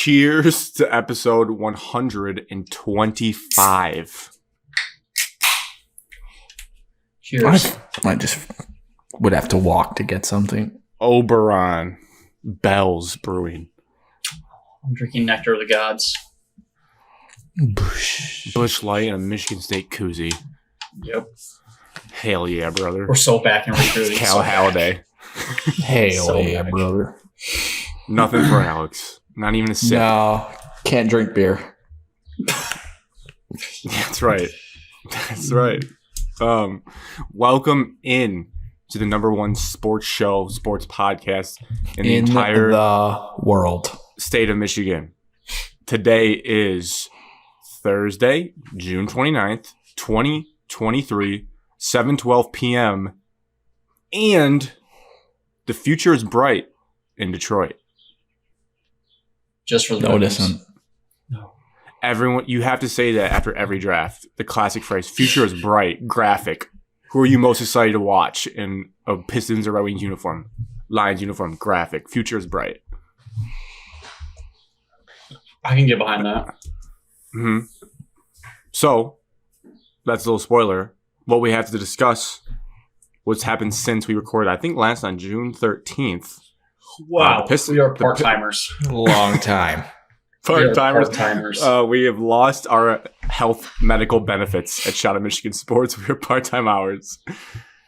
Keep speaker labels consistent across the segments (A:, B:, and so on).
A: Cheers to episode 125.
B: Cheers. I just would have to walk to get something.
A: Oberon. Bell's Brewing.
C: I'm drinking Nectar of the Gods.
A: Busch Light and a Michigan State koozie.
C: Yep.
A: Hell yeah, brother.
C: We're so back in recruiting.
A: Cal Halliday.
B: Hell yeah, brother.
A: Nothing for Alex. Not even a sip.
B: No, can't drink beer.
A: That's right. That's right. Welcome in to the number one sports show, sports podcast in the entire
B: world.
A: State of Michigan. Today is Thursday, June 29th, 2023, 7:12 p.m. And the future is bright in Detroit.
C: Just for the
B: No, it isn't.
C: No.
A: Everyone, you have to say that after every draft. The classic phrase, future is bright, graphic. Who are you most excited to watch in a Pistons or Red Wings uniform? Lions uniform, graphic. Future is bright.
C: I can get behind that.
A: Mm-hmm. So, that's a little spoiler. What we have to discuss, what's happened since we recorded, I think last on June 13th.
C: Wow, we are part-timers.
B: Long time.
A: Part-timers. We have lost our health medical benefits at Shot of Michigan Sports. We are part-time hours.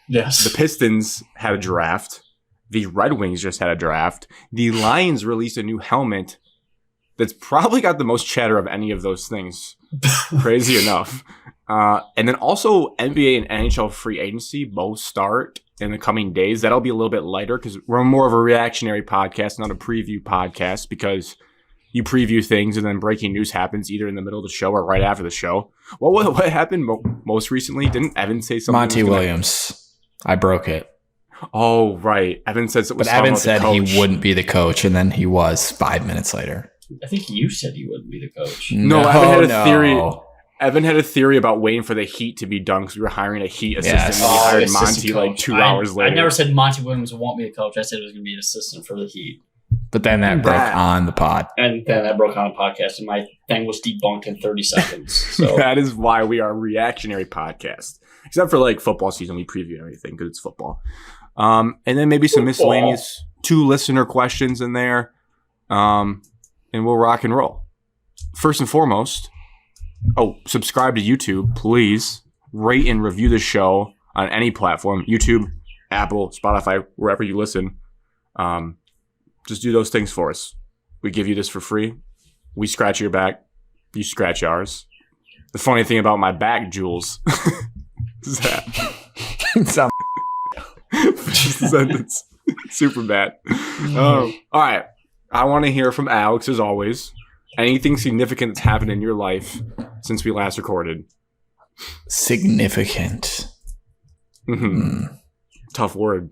C: Yes.
A: The Pistons had a draft. The Red Wings just had a draft. The Lions released a new helmet that's probably got the most chatter of any of those things. Crazy enough. And then also NBA and NHL free agency both start in the coming days. That'll be a little bit lighter because we're more of a reactionary podcast, not a preview podcast, because you preview things and then breaking news happens either in the middle of the show or right after the show. What happened most recently? Didn't Evan say something?
B: Monty Williams. I broke it.
A: Oh, right. Evan said something.
B: But Evan said he wouldn't be the coach, and then he was 5 minutes later.
C: I think you said he wouldn't be the coach.
A: No, Evan had a theory. Evan had a theory about waiting for the Heat to be done because we were hiring a Heat assistant. And we hired Monty like 2 hours later.
C: I never said Monty Williams won't be the coach. I said it was going to be an assistant for the Heat.
B: But then that broke on the pod.
C: And then that broke on the podcast, and my thing was debunked in 30 seconds. So
A: that is why we are a reactionary podcast. Except for like football season, we preview everything because it's football. And then maybe some miscellaneous 2 listener questions in there. And we'll rock and roll. First and foremost, subscribe to YouTube, please. Rate and review the show on any platform. YouTube, Apple, Spotify, wherever you listen. Just do those things for us. We give you this for free. We scratch your back. You scratch ours. The funny thing about my back, Jules, is that sentence. Super bad. All right. I want to hear from Alex, as always. Anything significant that's happened in your life since we last recorded?
B: Significant.
A: Tough word.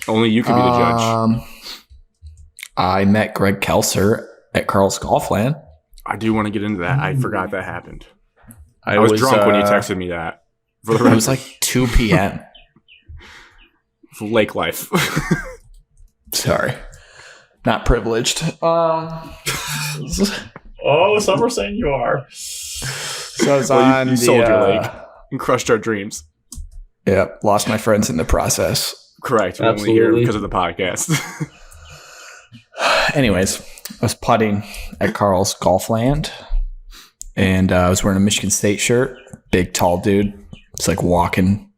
A: Only you can be the judge.
B: I met Greg Kelser at Carl's Golfland.
A: I do want to get into that. I forgot that happened. I was drunk when you texted me that.
B: It was like 2 p.m.
A: Lake life.
B: Sorry. Not privileged.
C: some are saying you are.
B: So I was on
A: you sold your lake and crushed our dreams.
B: Yep. Lost my friends in the process.
A: Correct. We're only here because of the podcast.
B: Anyways, I was putting at Carl's Golfland, and I was wearing a Michigan State shirt. Big, tall dude. It's like walking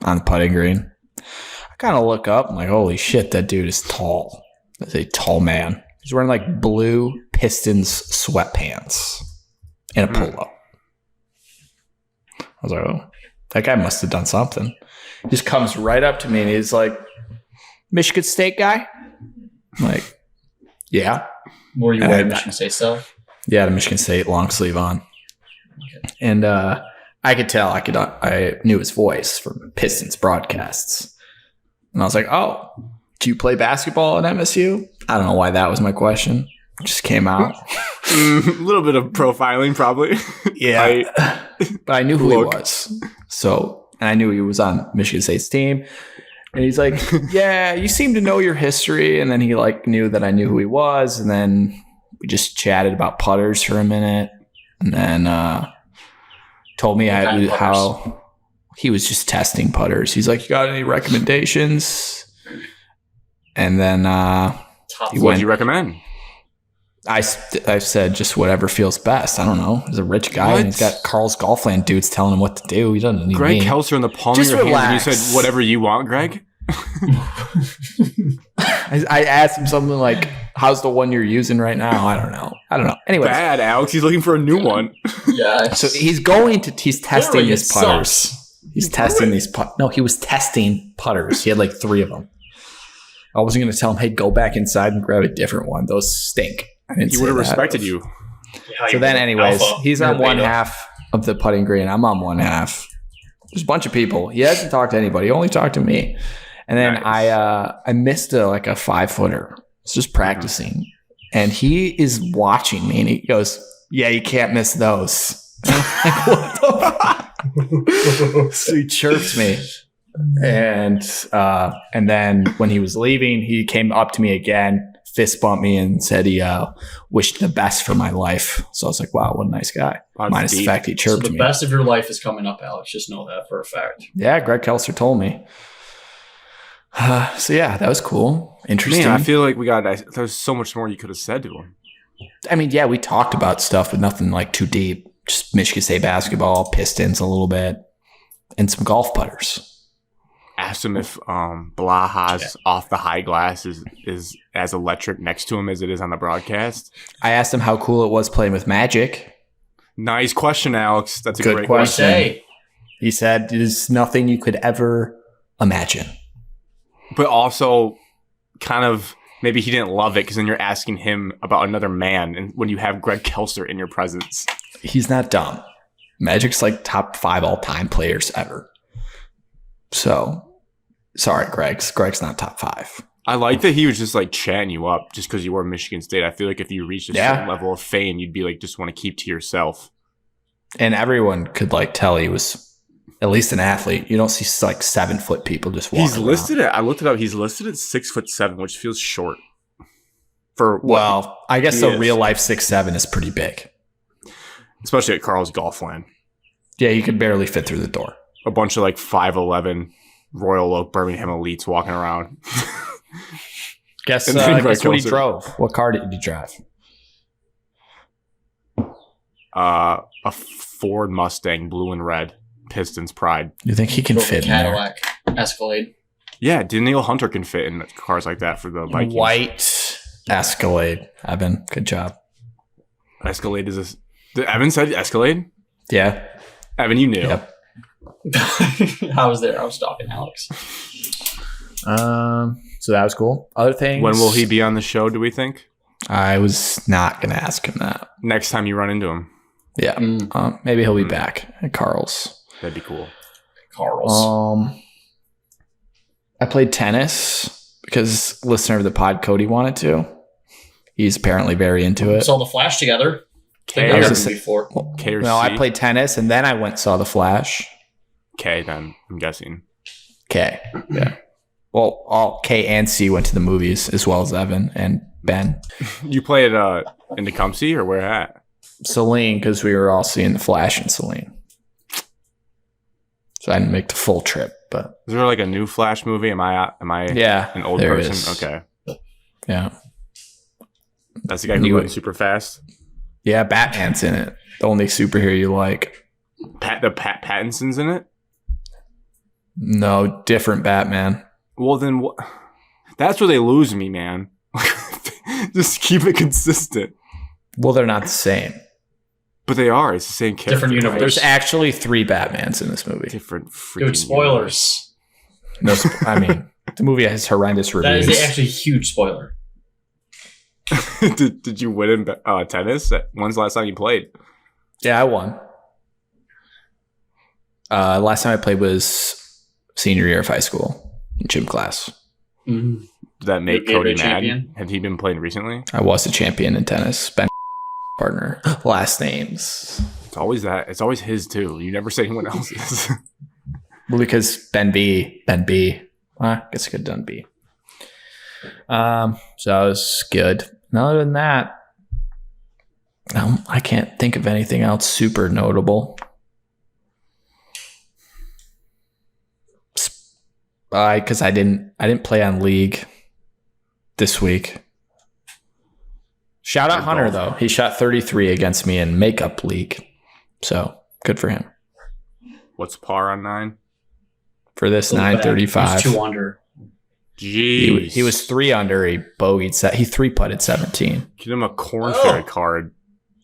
B: on the putting green. I kind of look up. I'm like, holy shit, that dude is tall. That's a tall man. He's wearing like blue Pistons sweatpants and a polo. I was like, oh, that guy must have done something. He just comes right up to me and he's like, Michigan State guy? I'm like, yeah.
C: Were you wearing Michigan State stuff?
B: Yeah, the Michigan State long sleeve on. Okay. And I could tell, I knew his voice from Pistons broadcasts. And I was like, oh, do you play basketball at MSU? I don't know why that was my question. It just came out.
A: A little bit of profiling, probably.
B: Yeah. But I knew who he was. So, and I knew he was on Michigan State's team. And he's like, yeah, you seem to know your history. And then he like knew that I knew who he was. And then We just chatted about putters for a minute, and then told me how he was just testing putters. He's like, "You got any recommendations?" And then
A: what do you recommend?
B: I said just whatever feels best. I don't know. He's a rich guy and he's got Carl's Golfland dudes telling him what to do. He doesn't need
A: Greg
B: me.
A: Kelser in the palm
B: Just
A: of your
B: relax.
A: hand. And you said whatever you want, Greg.
B: I asked him something like, "How's the one you're using right now?" I don't know. Anyways,
A: Bad, Alex. He's looking for a new one.
C: Yeah.
B: so he's testing his putters.
C: Sucks.
B: He's testing these putters. No, he was testing putters. He had like 3 of them. I wasn't going to tell him, "Hey, go back inside and grab a different one. Those stink." I didn't
A: He
B: say
A: would have
B: that.
A: respected you.
C: Yeah,
B: So then, anyways,
C: alpha.
B: he's
C: You're
B: on one
C: beta.
B: half of the putting green. I'm on one half. There's a bunch of people. He hasn't talked to anybody. He only talked to me. And then
A: Nice.
B: I missed a 5-footer. I was just practicing, and he is watching me, and he goes, "Yeah, you can't miss those." I'm like, what the fuck? So he chirps me, and then when he was leaving, he came up to me again, fist bumped me, and said he wished the best for my life. So I was like, "Wow, what a nice guy."
A: That's
B: Minus
A: deep.
B: the fact he
C: So
B: chirped
C: the
B: me.
C: best of your life is coming up, Alex. Just know that for a fact.
B: Yeah, Greg Kelser told me. So yeah, that was cool. Interesting.
A: Man, I feel like there's so much more you could have said to him.
B: I mean, yeah, we talked about stuff, but nothing like too deep. Just Michigan State basketball, Pistons a little bit, and some golf putters.
A: Asked him if Blaha's off the high glass is as electric next to him as it is on the broadcast.
B: I asked him how cool it was playing with Magic.
A: Nice question, Alex. That's a
B: Good
A: great
B: question.
A: question.
C: Say,
B: He said there's nothing you could ever imagine.
A: But also, kind of, maybe he didn't love it because then you're asking him about another man, and when you have Greg Kelser in your presence.
B: He's not dumb. Magic's like top 5 all-time players ever. So, sorry, Greg's not top 5.
A: I like that he was just like chatting you up just because you were Michigan State. I feel like if you reached a certain level of fame, you'd be like, just want to keep to yourself.
B: And everyone could like tell he was at least an athlete. You don't see like 7-foot people just walking
A: He's listed
B: around.
A: I looked it up. He's listed at 6'7", which feels short. For what?
B: Well, I guess
A: he
B: a
A: is.
B: real life 6'7" is pretty big.
A: Especially at Carl's Golfland.
B: Yeah, you could barely fit through the door.
A: A bunch of like 5'11" Royal Oak Birmingham elites walking around.
B: Guess
A: And then Greg
B: what he
A: Kelser.
B: drove. What car did he drive?
A: A Ford Mustang, blue and red, Pistons pride.
B: You think he can
C: drove a
B: fit in there?
C: Cadillac Escalade.
A: Yeah, Daniel Hunter can fit in cars like that for the Vikings.
B: White Escalade. Evan, good job.
A: Escalade is this. Did Evan said Escalade?
B: Yeah.
A: Evan, you knew.
B: Yep.
C: I was there. I was stalking Alex.
B: So that was cool. Other things.
A: When will he be on the show, do we think?
B: I was not going to ask him that.
A: Next time you run into him.
B: Yeah. Maybe he'll be back at Carl's.
A: That'd be cool.
C: Carl's.
B: I played tennis because listener of the pod, Cody, wanted to. He's apparently very into it.
C: Saw the Flash together. I think
A: K
C: I
A: or
C: heard
B: C?
C: him before.
A: K or
B: No,
A: C?
B: I played tennis and then I went and saw the Flash.
A: K then, I'm guessing.
B: K. Yeah. Well, all K and C went to the movies as well as Evan and Ben.
A: You played in Tecumseh or where at?
B: Celine, because we were all seeing the Flash in Celine. So I didn't make the full trip, but
A: Is there like a new Flash movie? Am I
B: yeah,
A: an old
B: there
A: person?
B: is.
A: Okay.
B: Yeah.
A: That's the guy who
B: You-
A: runs super fast.
B: Yeah, Batman's in it. The only superhero you like.
A: Pat Pattinson's in it?
B: No, different Batman.
A: Well, then what? That's where they lose me, man. Just keep it consistent.
B: Well, they're not the same.
A: But they are. It's the same character.
C: Different universe.
A: right?
B: There's actually 3 Batmans in this movie.
A: Different freaking
C: Dude, spoilers.
B: No, I mean, the movie has horrendous
C: That
B: reviews.
C: is actually a huge spoiler.
A: universe. Did you win in tennis? When's the last time you played?
B: Yeah, I won. Last time I played was senior year of high school in gym class.
C: Mm-hmm.
A: Did that make
C: You're a
A: Cody mad?
C: champion?
A: Have he been playing recently?
B: I was a champion in tennis. Ben partner. Last names.
A: It's always that. It's always his too. You never say anyone else's.
B: Well, because Ben B. I guess I could have done B. So that was good. And other than that, I can't think of anything else super notable. Because I didn't play on League this week. Shout out Hunter, though. He shot 33 against me in Makeup League. So, good for him.
A: What's par on 9?
B: For this, 935.
C: He's 2 under.
A: Jeez.
B: He was 3 under. He bogeyed. He 3-putted 17.
A: Get him a Corn Fairy card.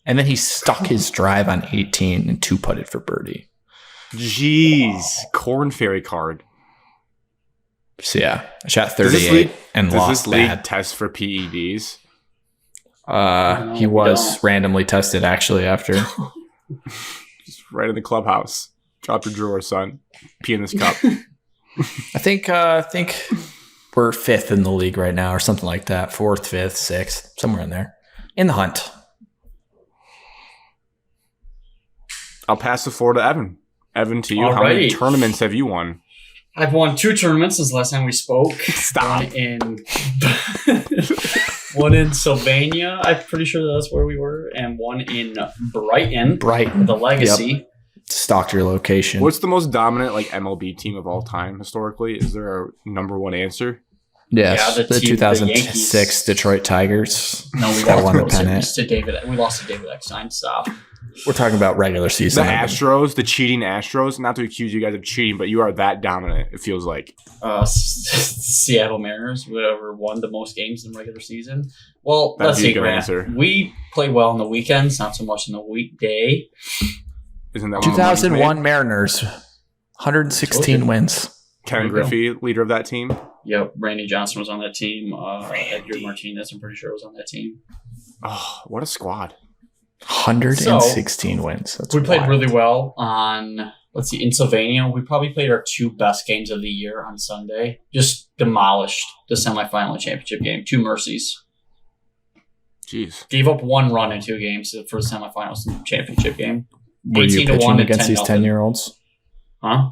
B: And then he stuck his drive on 18 and 2-putted for birdie.
A: Jeez. Corn Fairy card.
B: So, yeah. I shot 38 and lost
A: Does this league
B: bad.
A: test for PEDs?
B: He was randomly tested, actually, after.
A: Just right in the clubhouse. Drop your drawer, son. Pee in this cup.
B: I think we're 5th in the league right now or something like that. 4th, 5th, 6th, somewhere in there. In the hunt.
A: I'll pass the floor to Evan. Evan, to you,
C: Alrighty.
A: How many tournaments have you won?
C: I've won 2 tournaments since the last time we spoke.
A: Stop.
C: One in Sylvania, I'm pretty sure that's where we were, and one in Brighton. The Legacy.
B: Yep. Stalked your location.
A: What's the most dominant MLB team of all time historically? Is there a number one answer?
B: Yes,
C: Yeah,
B: the
C: the
B: 2006
C: Yankees.
B: Detroit Tigers.
C: No, we
B: That
C: lost
B: won the
C: the World
B: pennant.
C: Series to David. We lost to David Eckstein. Stop.
B: We're talking about regular
A: The
B: season.
A: Astros, the cheating Astros. Not to accuse you guys of cheating, but you are that dominant. It feels like.
C: Seattle Mariners, whoever won the most games in the regular season. Well,
A: That'd
C: let's
A: be a
C: see,
A: good
C: Grant.
A: answer.
C: We play well on the weekends, not so much in the weekday.
A: Isn't that when the money's
B: 2001
A: made?
B: Mariners, 116 wins.
A: Ken Griffey, leader of that team.
C: Yep, Randy Johnson was on that team. Edgar Martinez, I'm pretty sure, was on that team.
A: Oh, what a squad!
B: 116 wins. That's
C: We played
B: wild.
C: really well on, in Sylvania. We probably played our 2 best games of the year on Sunday. Just demolished the semifinal and championship game. 2 mercies.
A: Jeez.
C: Gave up 1 run in 2 games for the semifinals and championship game.
B: Were you
C: 18 to 1
B: pitching
C: and
B: against
C: 10
B: these
C: nothing.
B: 10-year-olds?
C: Huh?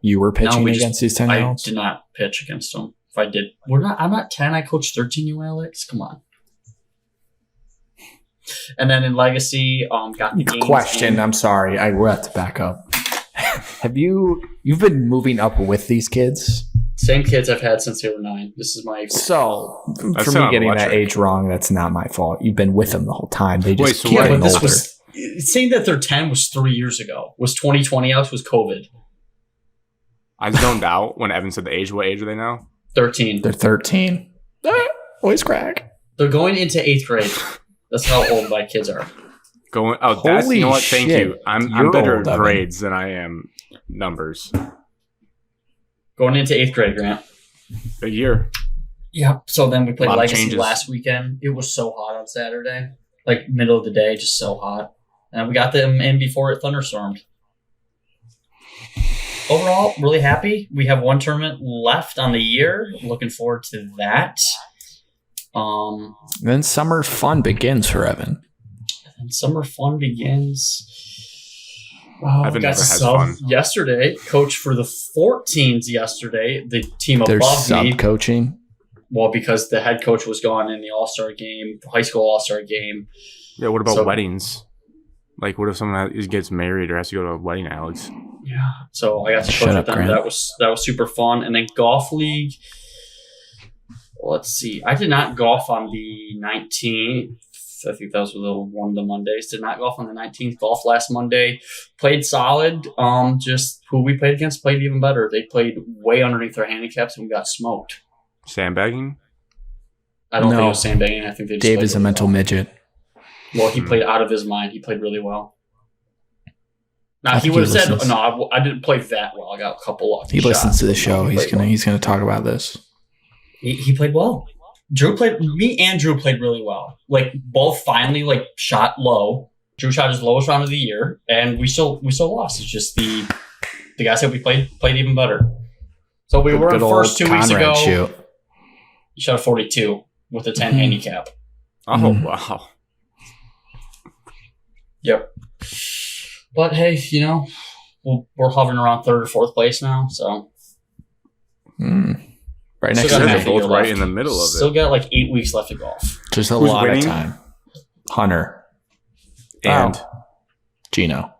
B: You were pitching
C: we
B: against these
C: I
B: 10-year-olds?
C: did not pitch against them. If I did, I'm not 10. I coached 13. You, Alex, come on. And then in Legacy, got the games
B: Question.
C: in.
B: I'm sorry. We'll have to back up. You've been moving up with these kids?
C: Same kids I've had since they were 9. This is my
B: So,
A: That
B: for me
A: sounded
B: getting that
A: electric.
B: age wrong, that's not my fault. You've been with them the whole time. They just
A: Wait, so
B: keep
A: what-
B: getting
C: this
B: older.
C: was saying that they're 10 was 3 years ago. Was 2020 Alex was COVID.
A: I zoned out when Evan said the age. What age are they now?
C: 13.
B: They're 13. Voice crack.
C: They're going into 8th grade. That's how old my kids are.
A: Going. Oh, that's
B: Holy
A: you know what? Thank
B: shit.
A: you. I'm
B: You're
A: better
B: old,
A: at
B: Evan.
A: grades than I am numbers.
C: Going into 8th grade, Grant.
A: A year.
C: Yep. So then we played
A: Lot of
C: Legacy
A: changes.
C: last weekend. It was so hot on Saturday. Middle of the day, just so hot. And we got them in before it thunderstormed. Overall, really happy. We have 1 tournament left on the year. Looking forward to that.
B: Then summer fun begins for Evan.
C: And summer fun begins.
A: Evan
C: Got
A: never
C: to
A: has
C: sub
A: fun.
C: yesterday. Coach for the 14s yesterday. The team
B: There's
C: above me.
B: sub-coaching.
C: Well, because the head coach was gone in the All-Star game, the high school All-Star game.
A: Yeah. What about
C: So-
A: weddings? What if someone gets married or has to go to a wedding, Alex?
C: Yeah. So I got to
B: Shut
C: coach
B: up,
C: with them.
B: Grant.
C: That was super fun. And then golf league. Let's see. I did not golf on the 19th. I think that was one of the Mondays. Did not golf on the 19th. Golf last Monday. Played solid. Just who we played against played even better. They played way underneath their handicaps and we got smoked.
A: Sandbagging?
C: I don't think
B: No.
C: it was sandbagging. I think they just
B: Dave
C: played
B: is a
C: really
B: mental
C: well.
B: midget.
C: Well, he played out of his mind. He played really well. Now
B: I
C: he
B: think
C: would have
B: he
C: said,
B: listens.
C: "No, I didn't play that well. I got a couple lucky
B: He
C: shots."
B: listens to the show.
C: No, he
B: He's
C: played well.
B: gonna talk about this.
C: He played well. Me and Drew played really well. Both finally shot low. Drew shot his lowest round of the year, and we still lost. It's just the guys that we played even better. So we were in
B: Good
C: first
B: old
C: 2 weeks
B: Conrad
C: ago.
B: shoot.
C: He shot a 42 with a 10
B: Mhm.
C: handicap.
A: Oh wow.
C: Yep. But hey, we're hovering around 3rd or 4th place now. So
B: Right
C: Still
B: next
C: got
B: to
C: half
A: They're
C: a
B: me.
C: year
A: both right
C: left.
A: in the middle of
C: Still
A: it.
C: got 8 weeks left to golf.
B: Just a
A: Who's
B: lot
A: winning?
B: of time. Hunter.
A: And
B: Gino.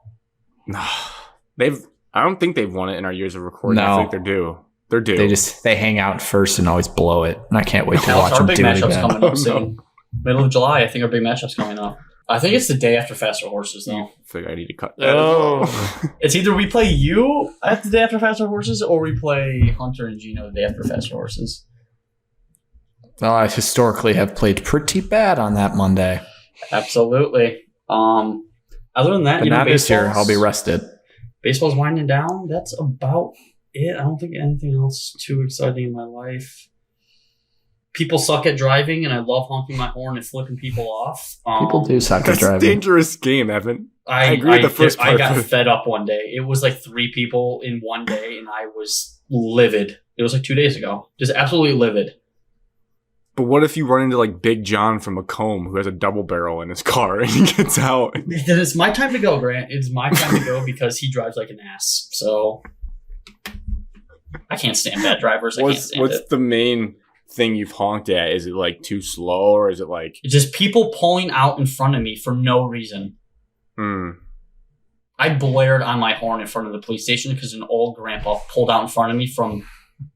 A: I don't think they've won it in our years of recording.
B: No.
A: I think they're due. They're due.
B: They hang out first and always blow it. And I can't wait to watch
C: Our
B: them
C: big
B: do it
C: matchup's
B: again.
C: coming up soon. Middle of July, I think our big matchup's coming up. I think it's the day after Faster Horses, though.
A: I think I need to cut that. as well.
C: It's either we play you at the day after Faster Horses, or we play Hunter and Gino the day after Faster Horses.
B: Well, I historically have played pretty bad on that Monday.
C: Absolutely. Other than that,
B: But not this year. I'll be rested.
C: Baseball's winding down. That's about it. I don't think anything else too exciting in my life. People suck at driving, and I love honking my horn and flipping people off.
B: People do suck at
A: That's a
B: driving.
A: dangerous game, Evan.
C: I
A: agree with the first part.
C: I got fed up one day. It was like 3 people in one day, and I was livid. It was like 2 days ago. Just absolutely livid.
A: But what if you run into like Big John from Macomb who has a double barrel in his car and he gets out?
C: Then it's my time to go, Grant. It's my time to go because he drives like an ass. So I can't stand bad drivers.
A: What's the main thing you've honked at? Is it like too slow, or is it like
C: It's just people pulling out in front of me for no reason. I blared on my horn in front of the police station because an old grandpa pulled out in front of me from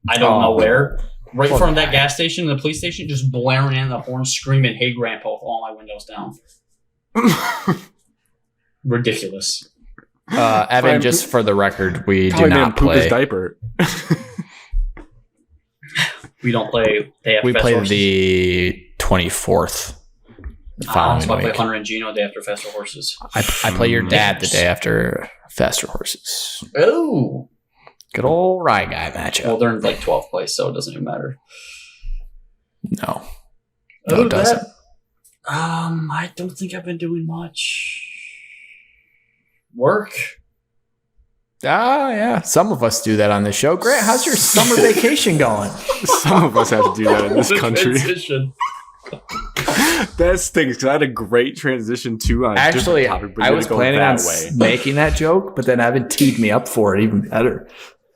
C: I don't know where. Right in front of that gas station and the police station, just blaring in the horn, screaming, "Hey, Grandpa," with all my windows down. Ridiculous.
B: Evan, just for the record, we do
A: probably made him
B: not
A: poop his
B: play.
A: diaper?
C: We don't play.
B: We play the 24th. The
C: So I
B: following
C: play
B: week.
C: Hunter and Gino day after Faster Horses.
B: I play your dad the day after Faster Horses.
C: Oh.
B: Good old Rye Guy matchup.
C: Well, they're in like 12th place, so it doesn't even matter.
B: No,
C: Other
B: it
C: than
B: doesn't.
C: that, I don't think I've been doing much work.
B: Yeah. Some of us do that on this show. Grant, how's your summer vacation going?
A: Some of us have to do that in this country.
C: Transition.
A: That stinks because I had a great transition too. On a
B: Actually,
A: different topic, but
B: I
A: you're
B: was
A: gonna go
B: planning on
A: that way.
B: making that joke, but then Evan teed me up for it even better.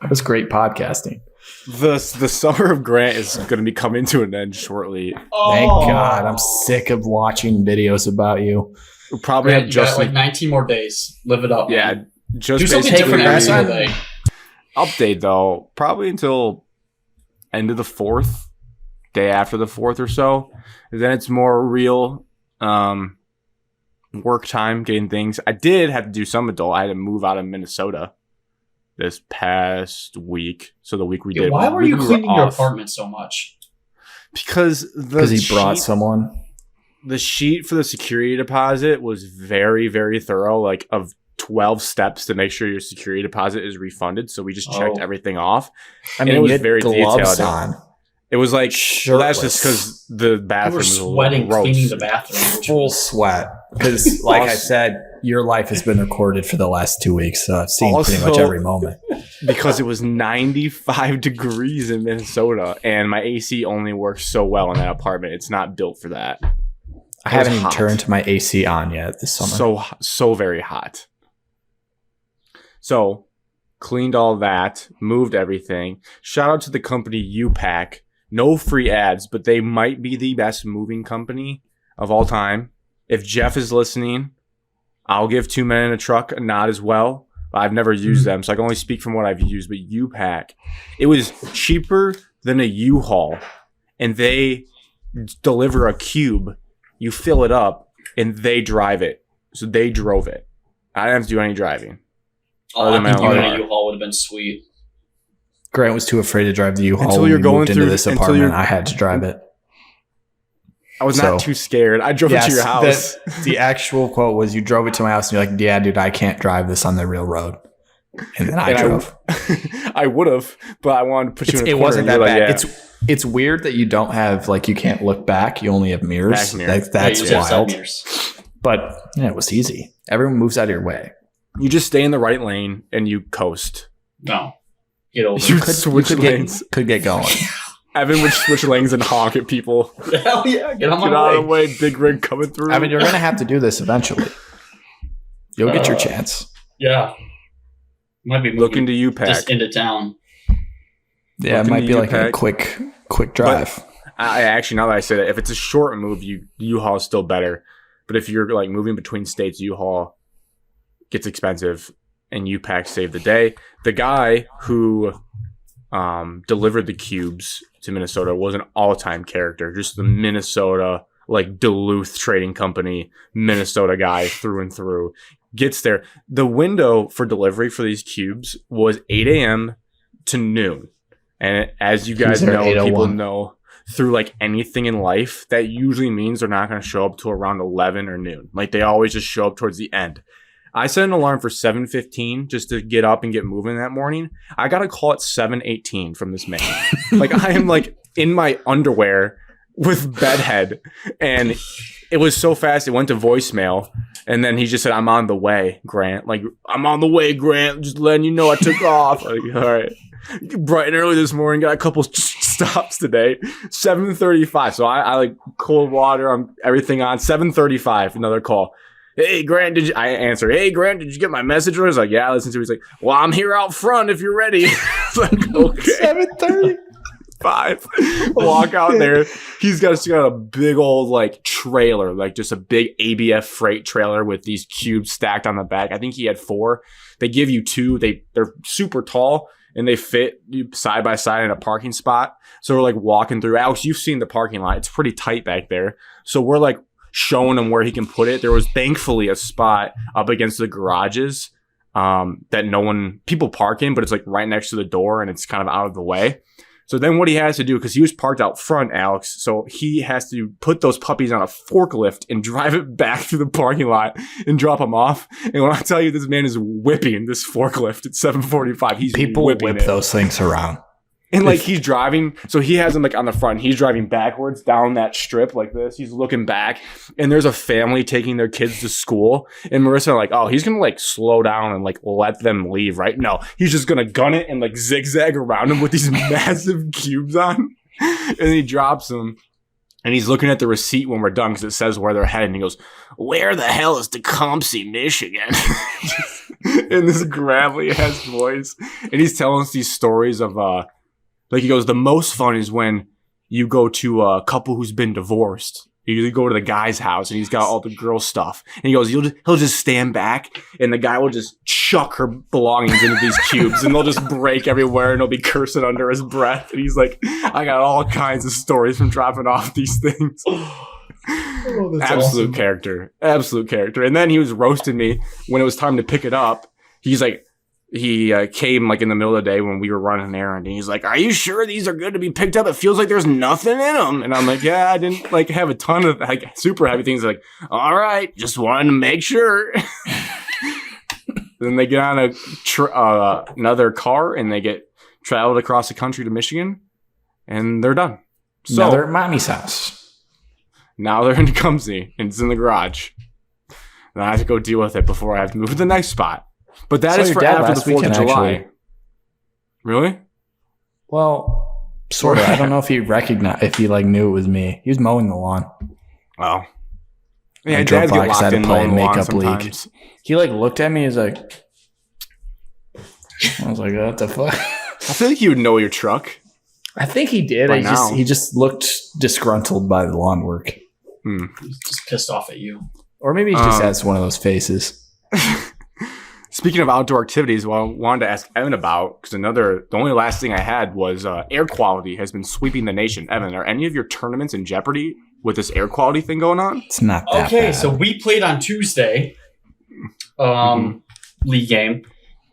B: That was great podcasting.
A: The summer of Grant is going to be coming to an end shortly.
B: Thank
C: Oh.
B: God. I'm sick of watching videos about you.
A: We'll probably
C: Grant,
A: have
C: you got
A: Justin.
C: like 19 more days. Live it up.
A: Yeah,
C: man.
A: just
C: Do something
A: basically
C: different every
B: Take
C: single
B: it
C: day.
A: update though. Probably until end of the 4th, day after the 4th or so. And then it's more real work time, getting things. I did have to do some adult. I had to move out of Minnesota this past week. So the week we did.
C: Why were
A: we
C: you cleaning your
A: off.
C: apartment so much?
A: Because
B: He brought someone.
A: the sheet for the security deposit was very, very thorough, like of 12 steps to make sure your security deposit is refunded. So we just checked everything off.
B: I mean,
A: it was
B: you had
A: very
B: gloves
A: detailed.
B: on.
A: It was like, well, that's just
B: Shirtless.
A: because the
C: You
A: bathroom
C: were
A: was a little
C: sweating
A: gross.
C: cleaning the bathroom. which
B: Full
C: was-
B: sweat. Because, like I said, your life has been recorded for the last 2 weeks, so I've seen pretty much
A: Also-
B: every moment.
A: Because it was 95 degrees in Minnesota, and my AC only works so well in that apartment. It's not built for that.
B: I haven't
A: was
B: even
A: hot.
B: turned my AC on yet this summer.
A: So very hot. So cleaned all that, moved everything. Shout out to the company UPack. No free ads, but they might be the best moving company of all time. If Jeff is listening, I'll give 2 Men in a Truck a nod as well. I've never used them, so I can only speak from what I've used. But UPack, it was cheaper than a U-Haul, and they deliver a cube. You fill it up, and they drive it. So they drove it. I didn't have to do any driving.
C: Oh,
A: Other
C: I think
A: than
C: you
A: my
C: and a
A: own
C: U-Haul would have been sweet.
B: Grant was too afraid to drive the U-Haul
A: Until
B: when
A: you're
B: we
A: going
B: moved into
A: through-
B: this
A: until
B: apartment.
A: you're-
B: I had to drive it.
A: I was
B: So-
A: not too scared. I drove it to your house.
B: The actual quote was, you drove it to my house, and you're like, yeah, dude, I can't drive this on the real road. And then I
A: And
B: drove.
A: I would have, but I wanted to put you in a
B: It
A: corner.
B: wasn't
A: and
B: that
A: you're
B: bad.
A: like, yeah.
B: It's weird that you don't have, like, you can't look back. You only have mirrors.
A: Back mirror.
B: That's
C: Yeah, you just have
B: wild.
C: side mirrors.
B: But yeah, it was easy. Everyone moves out of your way.
A: You just stay in the right lane and you coast.
C: No. Get over
A: You
C: it.
A: switch lanes.
B: Could get going.
A: Evan would switch lanes and honk at people.
C: Hell yeah, get on my
A: Get out of the
C: way.
A: way, big rig coming through.
B: I mean, you're gonna have to do this eventually. You'll get your chance.
C: Yeah. Might be
A: Looking
C: moving
A: to you, Pack.
C: just into town.
B: Yeah, it
A: Looking
B: might
A: to
B: be
A: you,
B: like a
A: Pack.
B: quick drive.
A: I actually, now that I said it, if it's a short move, U-Haul is still better. But if you're like moving between states, U-Haul gets expensive and U-Pack save the day. The guy who delivered the cubes to Minnesota was an all-time character, just the Minnesota, like Duluth Trading Company, Minnesota guy through and through. Gets there. The window for delivery for these cubes was 8 a.m. to noon. And as you guys know, people know through like anything in life, that usually means they're not going to show up till around 11 or noon. Like they always just show up towards the end. I set an alarm for 7:15 just to get up and get moving that morning. I got a call at 7:18 from this man. Like I am like in my underwear with bedhead, and it was so fast. It went to voicemail, and then he just said, "I'm on the way, Grant." Like, "I'm on the way, Grant. Just letting you know I took off." Like, all right. Bright and early this morning, got a couple stops today. 7:35. So I like cold water. I'm everything on. 7:35. Another call. "Hey, Grant, did you?" I answer. "Hey, Grant, did you get my message?" I was like, "Yeah, I listened to it." He's like, "Well, I'm here out front if you're ready." Like, okay. 7:35. Walk out there. He's got a big old like trailer, like just a big ABF freight trailer with these cubes stacked on the back. I think he had 4. They give you 2. They're super tall and they fit you side by side in a parking spot. So we're like walking through. Alex, you've seen the parking lot. It's pretty tight back there. So we're like showing him where he can put it. There was thankfully a spot up against the garages that people park in, but it's like right next to the door and it's kind of out of the way. So then what he has to do, because he was parked out front, Alex, so he has to put those puppies on a forklift and drive it back through the parking lot and drop them off. And when I tell you this man is whipping this forklift at 7:45,
B: people whip those things around.
A: And like he's driving, so he has him like on the front. He's driving backwards down that strip like this. He's looking back, and there's a family taking their kids to school. And Marissa are like, "Oh, he's gonna like slow down and like let them leave, right?" No, he's just gonna gun it and like zigzag around them with these massive cubes on. And then he drops them, and he's looking at the receipt when we're done because it says where they're headed. And he goes, "Where the hell is Tecumseh, Michigan?" In this gravelly ass voice, and he's telling us these stories of like he goes, the most fun is when you go to a couple who's been divorced. You go to the guy's house and he's got all the girl stuff. And he goes, he'll just stand back and the guy will just chuck her belongings into these cubes and they'll just break everywhere and he'll be cursing under his breath. And he's like, "I got all kinds of stories from dropping off these things." Absolute character. Absolute character. And then he was roasting me when it was time to pick it up. He's like, he came like in the middle of the day when we were running an errand, and he's like, "Are you sure these are good to be picked up? It feels like there's nothing in them." And I'm like, "Yeah, I didn't like have a ton of like super heavy things." Like, "All right, just wanted to make sure." Then they get on another car and they get traveled across the country to Michigan, and they're done. So
B: now they're at mommy's house.
A: Now they're in Tecumseh and it's in the garage. And I have to go deal with it before I have to move to the next spot. But that is for after the 4th of July. Actually. Really?
B: Well, sort of. I don't know if he like knew it was me. He was mowing the lawn.
A: Oh. Yeah,
B: I drove by because I had to play makeup league. He like looked at me. He's like, I was like, "What the fuck?"
A: I feel like he would know your truck.
B: I think he did. He just looked disgruntled by the lawn work.
C: He's just pissed off at you.
B: Or maybe he just has one of those faces.
A: Speaking of outdoor activities, what I wanted to ask Evan about, because the only last thing I had was air quality has been sweeping the nation. Evan, are any of your tournaments in jeopardy with this air quality thing going on?
B: It's not that bad.
C: So we played on Tuesday, league game,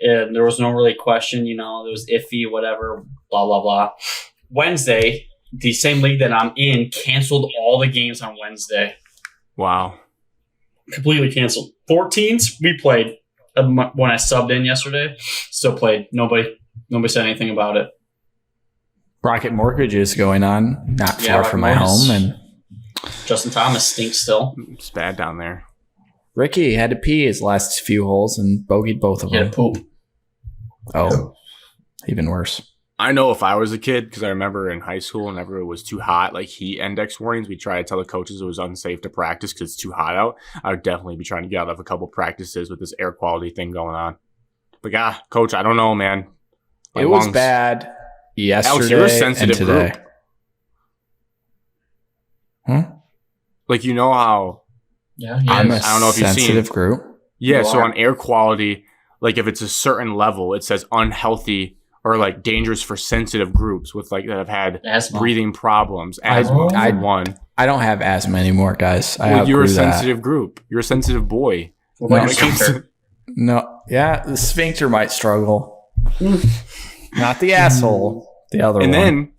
C: and there was no really question, it was iffy, whatever, blah, blah, blah. Wednesday, the same league that I'm in canceled all the games on Wednesday.
A: Wow.
C: Completely canceled. 14s, we played. When I subbed in yesterday, still played. Nobody said anything about it.
B: Rocket Mortgage is going on not far from my home, and
C: Justin Thomas stinks still.
A: It's bad down there.
B: Ricky had to pee his last few holes and bogeyed both of them.
C: He had to poop.
B: Oh, even worse.
A: I know if I was a kid, because I remember in high school, whenever it was too hot, like heat index warnings, we try to tell the coaches it was unsafe to practice because it's too hot out. I would definitely be trying to get out of a couple practices with this air quality thing going on. But coach, I don't know, man.
B: It was bad yesterday. Alex, you're a sensitive and today.
A: Like, you know how
C: Yeah,
B: I'm a
A: I don't know if you've seen
B: sensitive
A: it.
B: group.
A: Yeah,
C: You
A: so
C: are.
A: on air quality, like if it's a certain level, it says unhealthy or like dangerous for sensitive groups with like that have had
C: Asthma.
A: breathing problems, asthma
C: I-
A: for one.
B: I don't have asthma anymore, guys.
A: Well, you're a
B: outgrew that.
A: sensitive group. You're a sensitive boy.
C: What about
B: No,
C: your
B: it keeps-
C: sphincter?
B: No, yeah, the sphincter might struggle. Not the asshole. The other
A: And
B: one.
A: then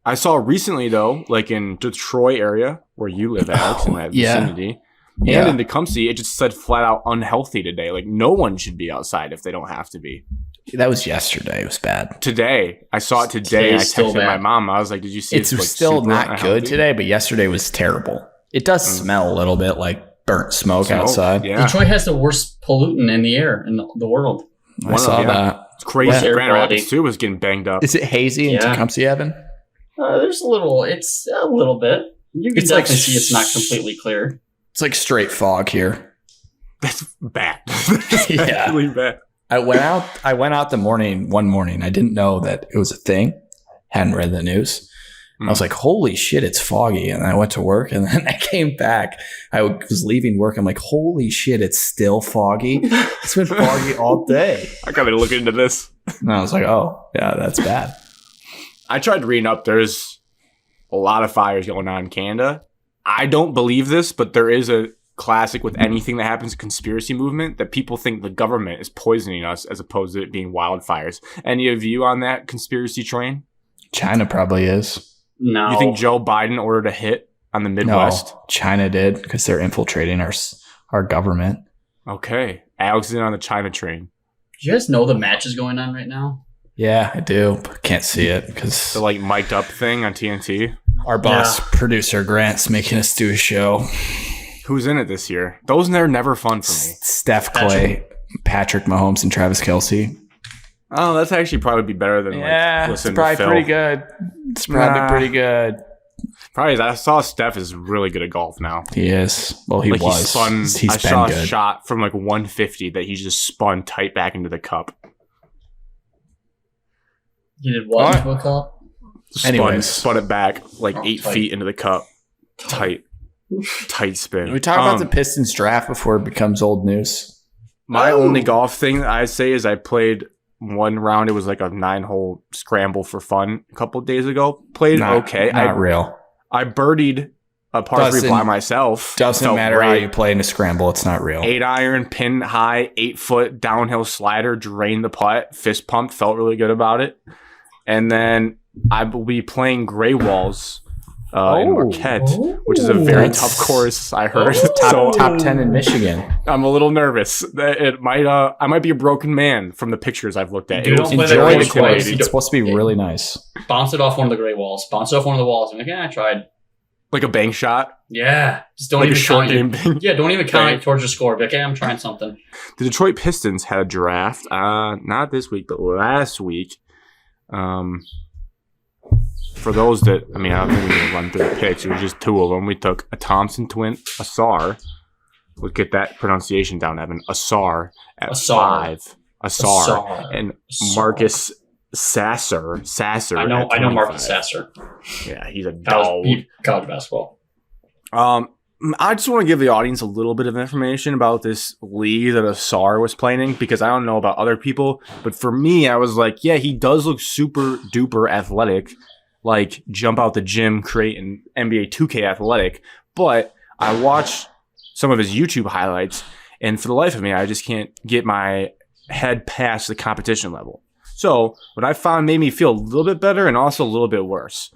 A: I saw recently though, like in Detroit area where you live, Alex, in that
B: yeah.
A: vicinity,
B: Yeah.
A: and in Tecumseh, it just said flat out unhealthy today. Like no one should be outside if they don't have to be.
B: That was yesterday. It was bad.
A: Today, I saw it today. I
C: Today's still
A: texted my
C: bad.
A: mom. I was like, "Did you see?"
B: It's
A: like,
B: still
A: super
B: not good
A: unhealthy?"
B: today, but yesterday was terrible. It does smell a little bit like burnt smoke outside.
A: Yeah,
C: Detroit has the worst pollutant in the air in the world.
B: I saw that.
A: it's crazy.
C: Air
A: Grand
C: quality.
A: Rapids too was getting banged up.
B: Is it hazy in
C: Yeah.
B: Tecumseh, Evan?
C: It's a little bit. You can
B: It's like
C: definitely see it's not completely clear.
B: It's like straight fog here.
A: That's bad. That's
B: Yeah.
A: actually bad.
B: I went out one morning. I didn't know that it was a thing. Hadn't read the news. I was like, holy shit, it's foggy. And I went to work and then I came back. I was leaving work. I'm like, holy shit, it's still foggy. It's been foggy all day.
A: I gotta look into this.
B: And I was like, oh, yeah, that's bad.
A: I tried reading up. There's a lot of fires going on in Canada. I don't believe this, but there is a classic with anything that happens, conspiracy movement, that people think the government is poisoning us as opposed to it being wildfires. Any of you on that conspiracy train?
B: China probably is.
C: No.
A: You think Joe Biden ordered a hit on the Midwest?
B: No, China did because they're infiltrating our government.
A: Okay. Alex is in on the China train.
C: Do you guys know the match is going on right now?
B: Yeah, I do, but can't see it because
A: The like mic'd up thing on TNT.
B: our boss, producer Grant's making us do a show.
A: Who's in it this year? Those are never fun for me.
B: Steph Clay, Patrick Mahomes, and Travis Kelce.
A: Oh, that's actually probably be better than like
B: it's
A: listen
B: probably
A: to Phil.
B: pretty good. It's probably
A: Nah.
B: pretty good.
A: Probably. I saw Steph is really good at golf now.
B: He is. Well, he
A: Like
B: was.
A: he spun.
B: He's
A: I
B: been
A: saw a
B: good.
A: shot from like 150 that he just spun tight back into the cup.
C: You did what into a cup?
B: Anyways.
A: spun it back like
C: Oh,
A: 8
C: tight.
A: feet into the cup. Tight spin.
B: We talk about the Pistons draft before it becomes old news.
A: My only golf thing I say is I played one round. It was like a 9-hole scramble for fun a couple of days ago. Played okay.
B: Not real.
A: I birdied a par 3 by myself.
B: Doesn't
A: Felt
B: matter how
A: great.
B: you play in a scramble. It's not real.
A: 8-iron, pin high, 8-foot downhill slider, drained the putt, fist pumped, felt really good about it. And then I will be playing Gray Walls in Marquette, which is a very
B: That's-
A: tough course, I heard.
B: Top 10 in Michigan.
A: I'm a little nervous. It might I might be a broken man from the pictures I've looked at.
C: Dude,
A: It was
C: don't play that
B: Enjoy
C: Gray
B: the
C: Walls
B: course.
A: intimidating.
B: It's supposed to be really nice.
C: Bounce it off one of the gray walls. Bounce it off one of the walls. I'm like, yeah, I tried.
A: Like a bank shot,
C: Yeah. Just don't
A: like a
C: even
A: short
C: count
A: game.
C: it. Yeah, don't even count it towards your score. Be like, hey, I'm trying something.
A: The Detroit Pistons had a draft, not this week, but last week. For those that, I mean, I don't think we can run through the picks. It was just two of them. We took a Thompson twin, Ausar. We'll get that pronunciation down, Evan. Ausar at
C: Ausar.
A: 5. Ausar.
C: Ausar.
A: And
C: Ausar.
A: Marcus Sasser.
C: I know
A: at 25.
C: Marcus Sasser.
A: Yeah, he's a dog.
C: College basketball.
A: I just want to give the audience a little bit of information about this league that Ausar was playing in because I don't know about other people, but for me, I was like, yeah, he does look super duper athletic, like jump out the gym, create an NBA 2K athletic. But I watched some of his YouTube highlights, and for the life of me, I just can't get my head past the competition level. So what I found made me feel a little bit better and also a little bit worse.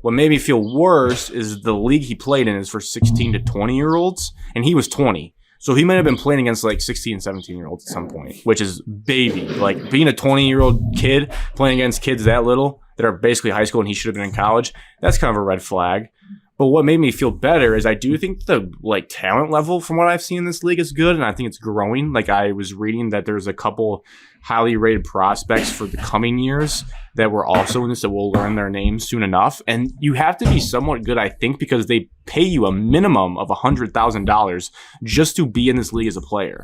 A: What made me feel worse is the league he played in is for 16 to 20-year-olds, and he was 20. So he might have been playing against like 16 and 17-year-olds at some point, which is baby. Like being a 20-year-old kid playing against kids that little that are basically high school and he should have been in college, that's kind of a red flag. But what made me feel better is I do think the like talent level from what I've seen in this league is good, and I think it's growing. Like I was reading that there's a couple highly rated prospects for the coming years that were also in this that we'll learn their names soon enough. And you have to be somewhat good, I think, because they pay you a minimum of $100,000 just to be in this league as a player.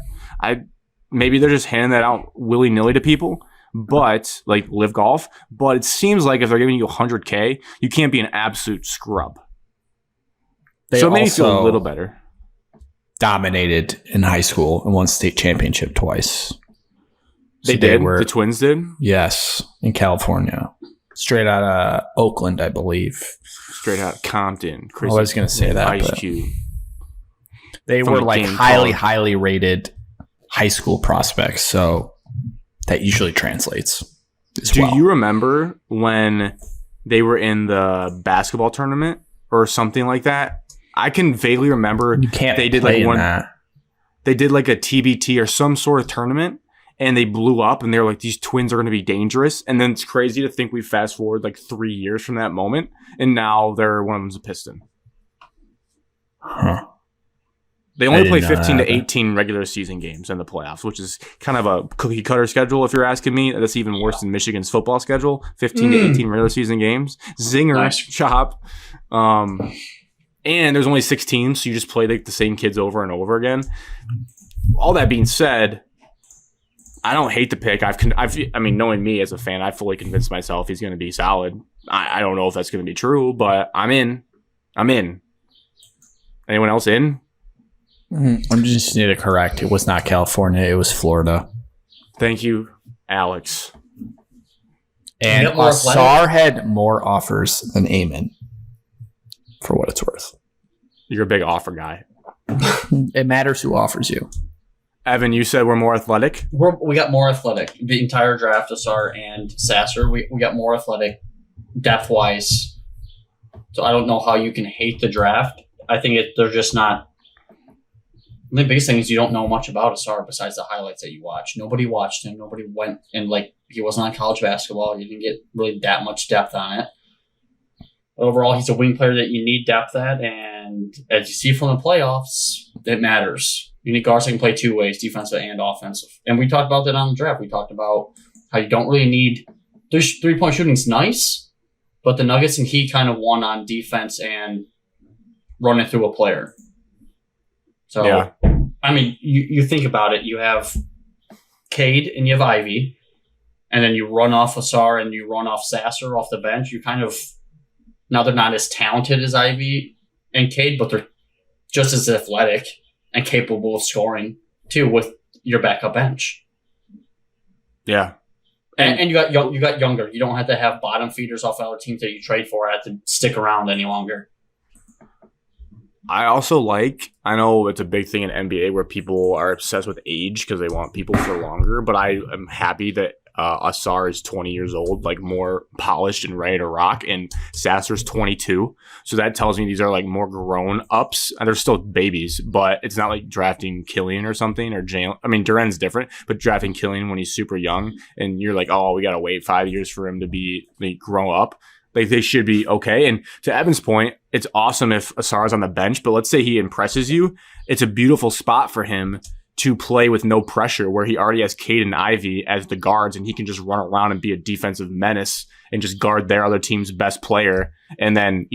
A: Maybe they're just handing that out willy-nilly to people, but like Live Golf. But it seems like if they're giving you $100K, you can't be an absolute scrub. So it made me feel a little better.
B: dominated in high school and won state championship twice.
A: They did? The Twins did?
B: Yes, in California. Straight out of Oakland, I believe.
A: Straight out of Compton.
B: I was going to say that.
A: Ice Cube.
B: They were like highly rated high school prospects, so that usually translates as well.
A: Do you remember when they were in the basketball tournament or something like that? I can vaguely remember
B: they did like
A: they did like a TBT or some sort of tournament, and they blew up, and they're like, these Twins are going to be dangerous. And then it's crazy to think we fast forward like 3 years from that moment, and now one of them's a Piston.
B: Huh.
A: They only play 15 to 18 regular season games in the playoffs, which is kind of a cookie cutter schedule, if you're asking me. That's even worse than Michigan's football schedule. 15 to 18 regular season games. Zinger, nice. Chop. And there's only 6 teams, so you just play like the same kids over and over again. All that being said, I don't hate the pick. I mean, knowing me as a fan, I fully convinced myself he's going to be solid. I don't know if that's going to be true, but I'm in. Anyone else in?
B: I'm just need to correct. It was not California. It was Florida.
A: Thank you, Alex.
B: And Ausar had more offers than Eamon, for what it's worth.
A: You're a big offer guy.
B: It matters who offers you.
A: Evan, you said we're more athletic?
C: We got more athletic. The entire draft, Ausar and Sasser, we got more athletic depth-wise. So I don't know how you can hate the draft. I think they're just not... The biggest thing is you don't know much about Ausar besides the highlights that you watch. Nobody watched him. Nobody went and, like, he wasn't on college basketball. You didn't get really that much depth on it. Overall, he's a wing player that you need depth at, and as you see from the playoffs, it matters. You need guards that can play two ways, defensive and offensive. And we talked about that on the draft. We talked about how you don't really need... Three-point shooting's nice, but the Nuggets and Heat kind of won on defense and running through a player. So, yeah. I mean, you think about it. You have Cade and you have Ivy, and then you run off Ausar and you run off Sasser off the bench. You kind of... Now they're not as talented as Ivy and Cade, but they're just as athletic and capable of scoring, too, with your backup bench.
A: Yeah.
C: And you got younger. You don't have to have bottom feeders off other teams that you trade for have to stick around any longer.
A: I also I know it's a big thing in NBA where people are obsessed with age because they want people for longer, but I am happy that Ausar is 20 years old, like more polished and ready to rock, and Sasser's 22. So that tells me these are like more grown ups, and they're still babies, but it's not like drafting Killian or something or Jalen. I mean, Duren's different, but drafting Killian when he's super young and you're like, oh, we got to wait 5 years for him to grow up. Like they should be okay. And to Evan's point, it's awesome if Ausar's on the bench, but let's say he impresses you. It's a beautiful spot for him to play with no pressure where he already has Cade and Ivy as the guards and he can just run around and be a defensive menace and just guard their other team's best player and then,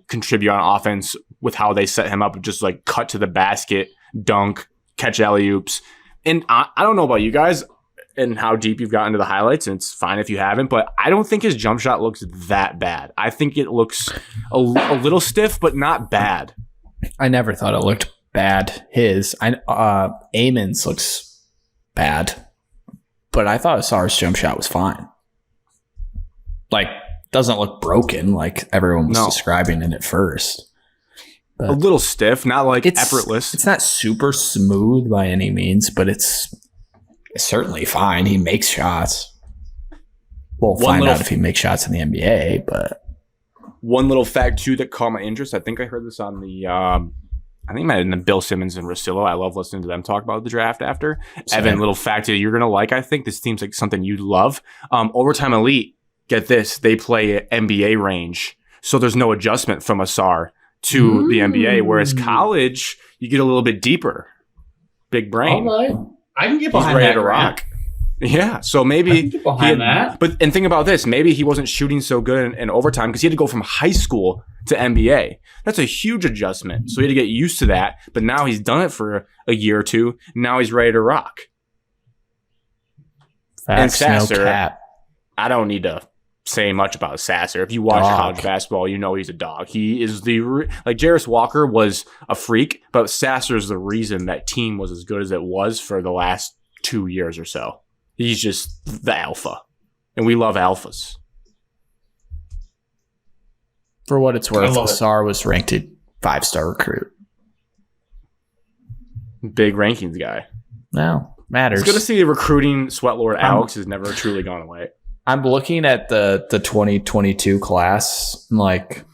A: contribute on offense with how they set him up, just like cut to the basket, dunk, catch alley-oops. And I don't know about you guys and how deep you've gotten into the highlights, and it's fine if you haven't, but I don't think his jump shot looks that bad. I think it looks a little stiff, but not bad.
B: I never thought it looked bad. Eamon's looks bad, but I thought Ausar's jump shot was fine. Like, doesn't look broken like everyone was describing it at first. But
A: a little stiff, not like effortless.
B: It's not super smooth by any means, but it's certainly fine. He makes shots. We'll find out if he makes shots in the NBA, but
A: one little fact too that caught my interest. I think I heard this on the I think it might have been Bill Simmons and Russillo. I love listening to them talk about the draft after. Same. Evan, little fact that you're going to like, I think. This seems like something you'd love. Overtime Elite, get this, they play NBA range. So there's no adjustment from Ausar to the NBA. Whereas college, you get a little bit deeper. Big brain.
C: All right. I can get behind
A: He's ready
C: that
A: to rock. Yeah, so maybe...
C: I can get behind that.
A: But think about this. Maybe he wasn't shooting so good in overtime because he had to go from high school to NBA. That's a huge adjustment. So he had to get used to that. But now he's done it for a year or two. Now he's ready to rock.
B: Facts,
A: and Sasser,
B: no cap.
A: I don't need to saying much about Sasser. If you watch college basketball, you know he's a dog. He is like Jarris Walker was a freak, but Sasser is the reason that team was as good as it was for the last 2 years or so. He's just the alpha, and we love alphas.
B: For what it's worth, Ausar was ranked a 5-star recruit.
A: Big rankings guy.
B: No, matters.
A: It's good to see recruiting sweat lord Alex has never truly gone away.
B: I'm looking at the 2022 class, like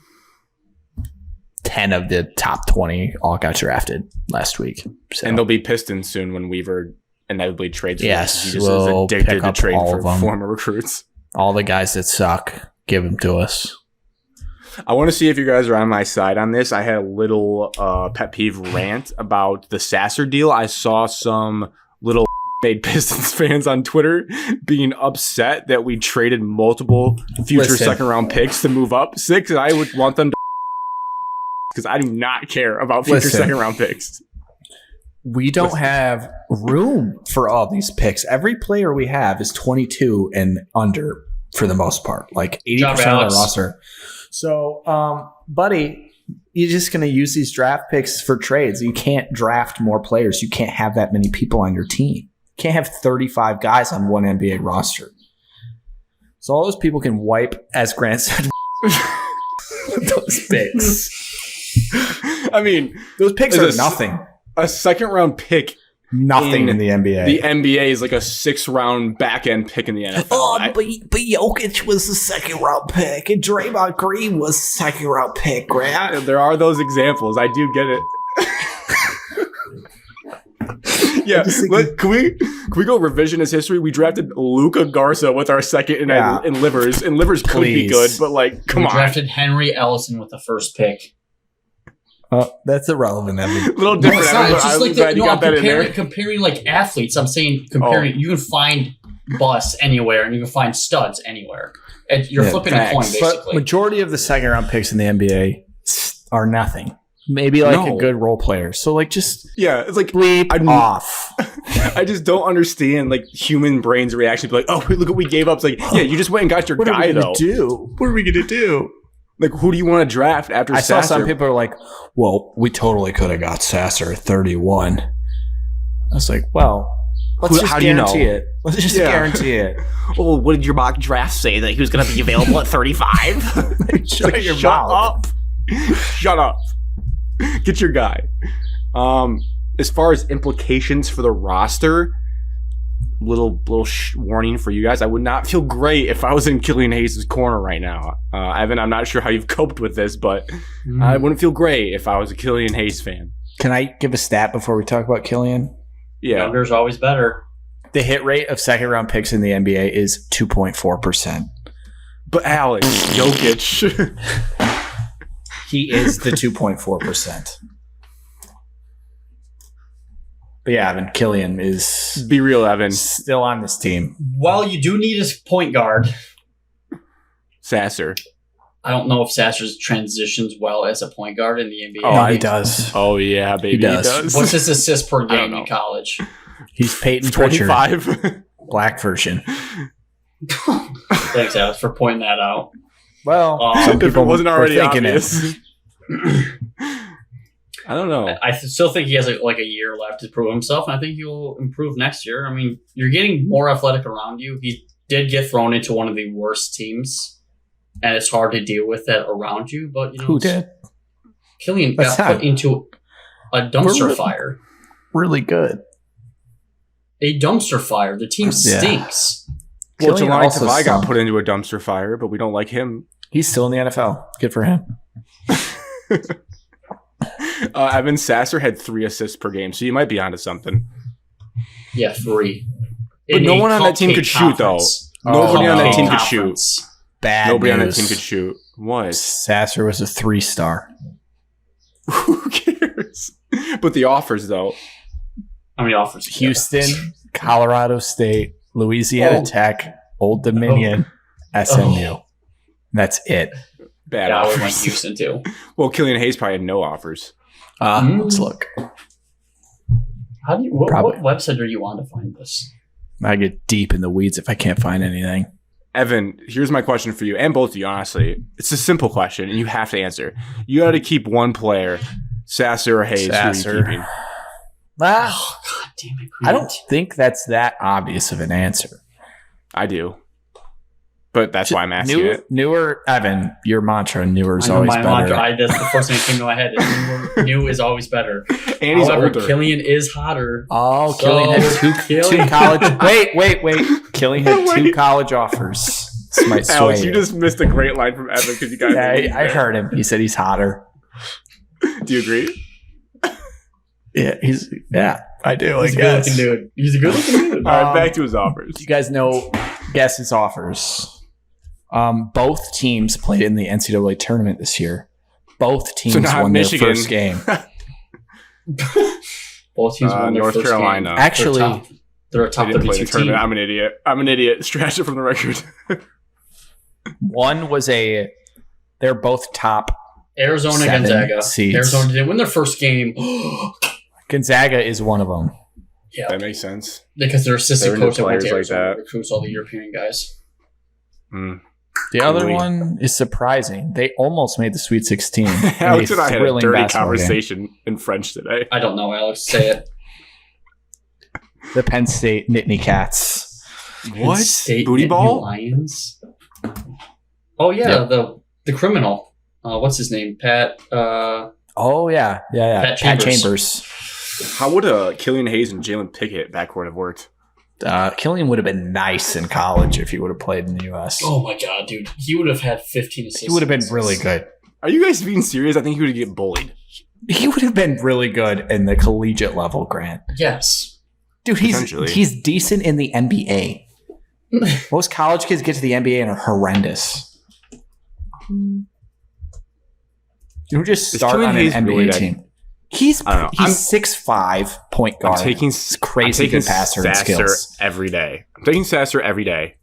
B: 10 of the top 20 all got drafted last week. So.
A: And there'll be Pistons soon when Weaver inevitably trades.
B: Yes,
A: he just is addicted to trading for former recruits.
B: All the guys that suck, give them to us.
A: I want to see if you guys are on my side on this. I had a little pet peeve rant about the Sasser deal. I saw some little made Pistons fans on Twitter being upset that we traded multiple future second-round picks to move up 6, and I would want them to because I do not care about future second-round picks.
B: We don't have room for all these picks. Every player we have is 22 and under for the most part, like 80% of the roster. So, buddy, you're just going to use these draft picks for trades. You can't draft more players. You can't have that many people on your team. You can't have 35 guys on one NBA roster. So all those people can wipe, as Grant said, those picks.
A: I mean,
B: those picks are nothing.
A: A second-round pick.
B: Nothing in the NBA.
A: The NBA is like a 6th-round back-end pick in the NFL.
B: Oh, but Jokic was the 2nd-round pick, and Draymond Green was the 2nd-round pick, Grant.
A: There are those examples. I do get it. Yeah, can we go revisionist history? We drafted Luka Garza with our 2nd in Livers, and Livers could be good, but like, come on.
C: We drafted Henry Ellison with the 1st pick.
B: That's irrelevant.
A: A little different.
C: I'm just comparing like athletes. I'm saying comparing. You can find busts anywhere, and you can find studs anywhere. You're flipping a coin, basically.
B: But majority of the 2nd-round picks in the NBA are nothing. Maybe like a good role player. So like just
A: it's like
B: bleep off.
A: I just don't understand like human brains' reaction. Be like, oh, look what we gave up. It's like, yeah, you just went and got your guy though.
B: What are we gonna do?
A: Like, who do you want to draft after Sasser?
B: I saw some people are like, well, we totally could have got Sasser at 31. I was like, well, let's just guarantee it. Let's just guarantee it.
A: Well, what did your mock draft say? That he was going to be available at 35? Shut up. Shut up. Get your guy. As far as implications for the roster, little warning for you guys. I would not feel great if I was in Killian Hayes' corner right now. Evan, I'm not sure how you've coped with this, but I wouldn't feel great if I was a Killian Hayes fan.
B: Can I give a stat before we talk about Killian?
A: Yeah.
C: Younger's always better.
B: The hit rate of 2nd-round picks in the NBA is 2.4%.
A: But Alex, Jokic.
B: He is the 2.4%. But yeah, Evan, Killian is...
A: Be real, Evan.
B: Still on this team.
C: Well, you do need a point guard.
A: Sasser.
C: I don't know if Sasser transitions well as a point guard in the NBA.
B: Oh, he does.
A: Oh, yeah, baby. He does.
C: What's his assist per game in college?
B: He's Peyton Pritchard.
A: 25.
B: Black version.
C: Thanks, Alex, for pointing that out.
B: Well,
A: some people if it wasn't already obvious. I don't know.
C: I still think he has like a year left to prove himself, and I think he'll improve next year. I mean, you're getting more athletic around you. He did get thrown into one of the worst teams, and it's hard to deal with that around you. But
B: who did?
C: Killian got put into a dumpster fire.
B: Really good.
C: A dumpster fire. The team stinks.
A: Well, Jelani Tavai got put into a dumpster fire, but we don't like him.
B: He's still in the NFL. Good for him.
A: Evan Sasser had 3 assists per game, so you might be onto something.
C: Yeah, 3.
A: But no one on that team could shoot, though. Nobody on that team could shoot.
B: Bad
A: Nobody
B: news.
A: on that team could shoot. What?
B: Sasser was a 3-star.
A: Who cares? But the offers, though.
C: How many offers?
B: Houston, Colorado State, Louisiana Tech, Old Dominion, SMU. That's it.
A: Bad
C: offers.
A: I
C: would like Houston, too.
A: Well, Killian Hayes probably had no offers.
B: Let's look.
C: What website are you on to find this?
B: I get deep in the weeds if I can't find anything.
A: Evan, here's my question for you and both of you, honestly. It's a simple question, and you have to answer. You got to keep one player, Sasser or Hayes.
B: Sasser.
A: Who are you keeping?
C: Oh, God damn it.
B: I don't think that's that obvious of an answer.
A: I do. But that's why I'm asking it.
B: Newer, Evan, your mantra, newer is
C: I know
B: always
C: my
B: better.
C: mantra. That's the first thing that came to my head. Is new is always better.
A: And he's
C: However,
A: older.
C: Killian is hotter.
B: Oh,
C: So,
B: Killian had two
C: Killian-
B: college. Wait. Killian had two college offers. This might sway
A: Alex, you just missed a great line from Evan because you guys.
B: Yeah, I heard him. He said he's hotter.
A: Do you agree?
B: Yeah, I do.
C: He's a good looking dude. He's a good looking dude.
A: All right, back to his offers.
B: You guys know, guess his offers. Both teams played in the NCAA tournament this year. Both teams
A: not
B: won
A: Michigan.
B: their first game.
C: Both teams won their
A: North
C: first
A: Carolina.
C: game.
B: Actually,
C: They're a top
A: They didn't play the
C: 32
A: tournament.
C: team.
A: I'm an idiot. Scratch it from the record.
B: one was they're both top.
C: Arizona,
B: 7
C: Gonzaga.
B: seeds.
C: Arizona didn't win their first game.
B: Gonzaga is one of them.
C: Yeah,
A: That makes sense.
C: because their assistant
A: They're
C: coach that went to
A: players like
C: Arizona
A: that.
C: recruits all the European guys.
A: Mm.
B: The other
A: Really?
B: one is surprising. They almost made the Sweet 16.
A: Alex and I had a
B: thrilling
A: dirty
B: basketball game.
A: conversation in French today.
C: I don't know, Alex. Say it.
B: The Penn State Nittany Cats.
A: What?
C: State
A: Booty
C: Nittany
A: ball?
C: Lions. Oh yeah,
B: Yep.
C: the criminal. What's his name? Pat.
B: Oh, yeah.
C: Pat
B: Pat
C: Chambers.
B: Chambers.
A: How would Killian Hayes and Jalen Pickett backcourt have worked?
B: Killian would have been nice in college if he would have played in the U.S.
C: Oh my god, dude! He would have had 15 assists.
B: He would have been really good.
A: Are you guys being serious? I think he would get bullied.
B: He would have been really good in the collegiate level, Grant.
C: Yes.
B: Dude,
A: Potentially.
B: he's decent in the NBA. Most college kids get to the NBA and are horrendous. You just
A: Is
B: start
A: Killian
B: on an
A: Hayes really
B: NBA
A: that-
B: team. He's
A: I don't know.
B: he's 6'5" point guard.
A: I'm taking
B: It's crazy good passer and
A: Sasser
B: skills.
A: every day. I'm taking Sasser every day.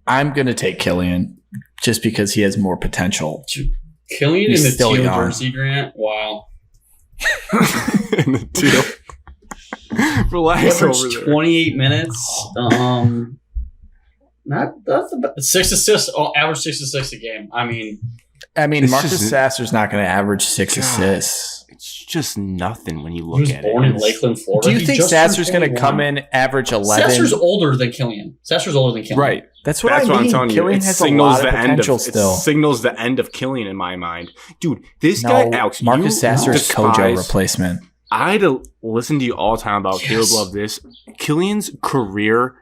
B: I'm gonna take Killian just because he has more potential.
C: Killian
B: He's
C: in the
B: still
C: teal
B: young.
C: jersey, Grant. Wow.
A: In the deal. Relax over
C: Average
A: there.
C: 28 minutes. That's about 6 assists. Oh, average 6 assists a game. I mean,
A: It's
B: Marcus
A: just-
B: Sasser's not going to average 6
A: God.
B: assists.
A: It's just nothing when you
C: he
A: look
C: was
A: at it.
C: born in
A: It's-
C: Lakeland, Florida.
B: Do you
C: He
B: think
C: just turned
B: Sasser's going to
C: 21.
B: come in average 11?
C: Sasser's older than Killian. Sasser's older than Killian.
A: Right.
B: That's what
A: That's
B: I
A: what
B: mean.
A: I'm telling you.
B: Killian
A: It
B: has a
A: signals
B: lot of
A: the end of
B: potential
A: it
B: still.
A: signals the end of Killian in my mind. Dude, this
B: No,
A: guy, Alex,
B: Marcus
A: you
B: Sasser's Kojo
A: despise-
B: replacement.
A: I had to listen to you all the time about Caleb
C: Yes.
A: Love this. Killian's career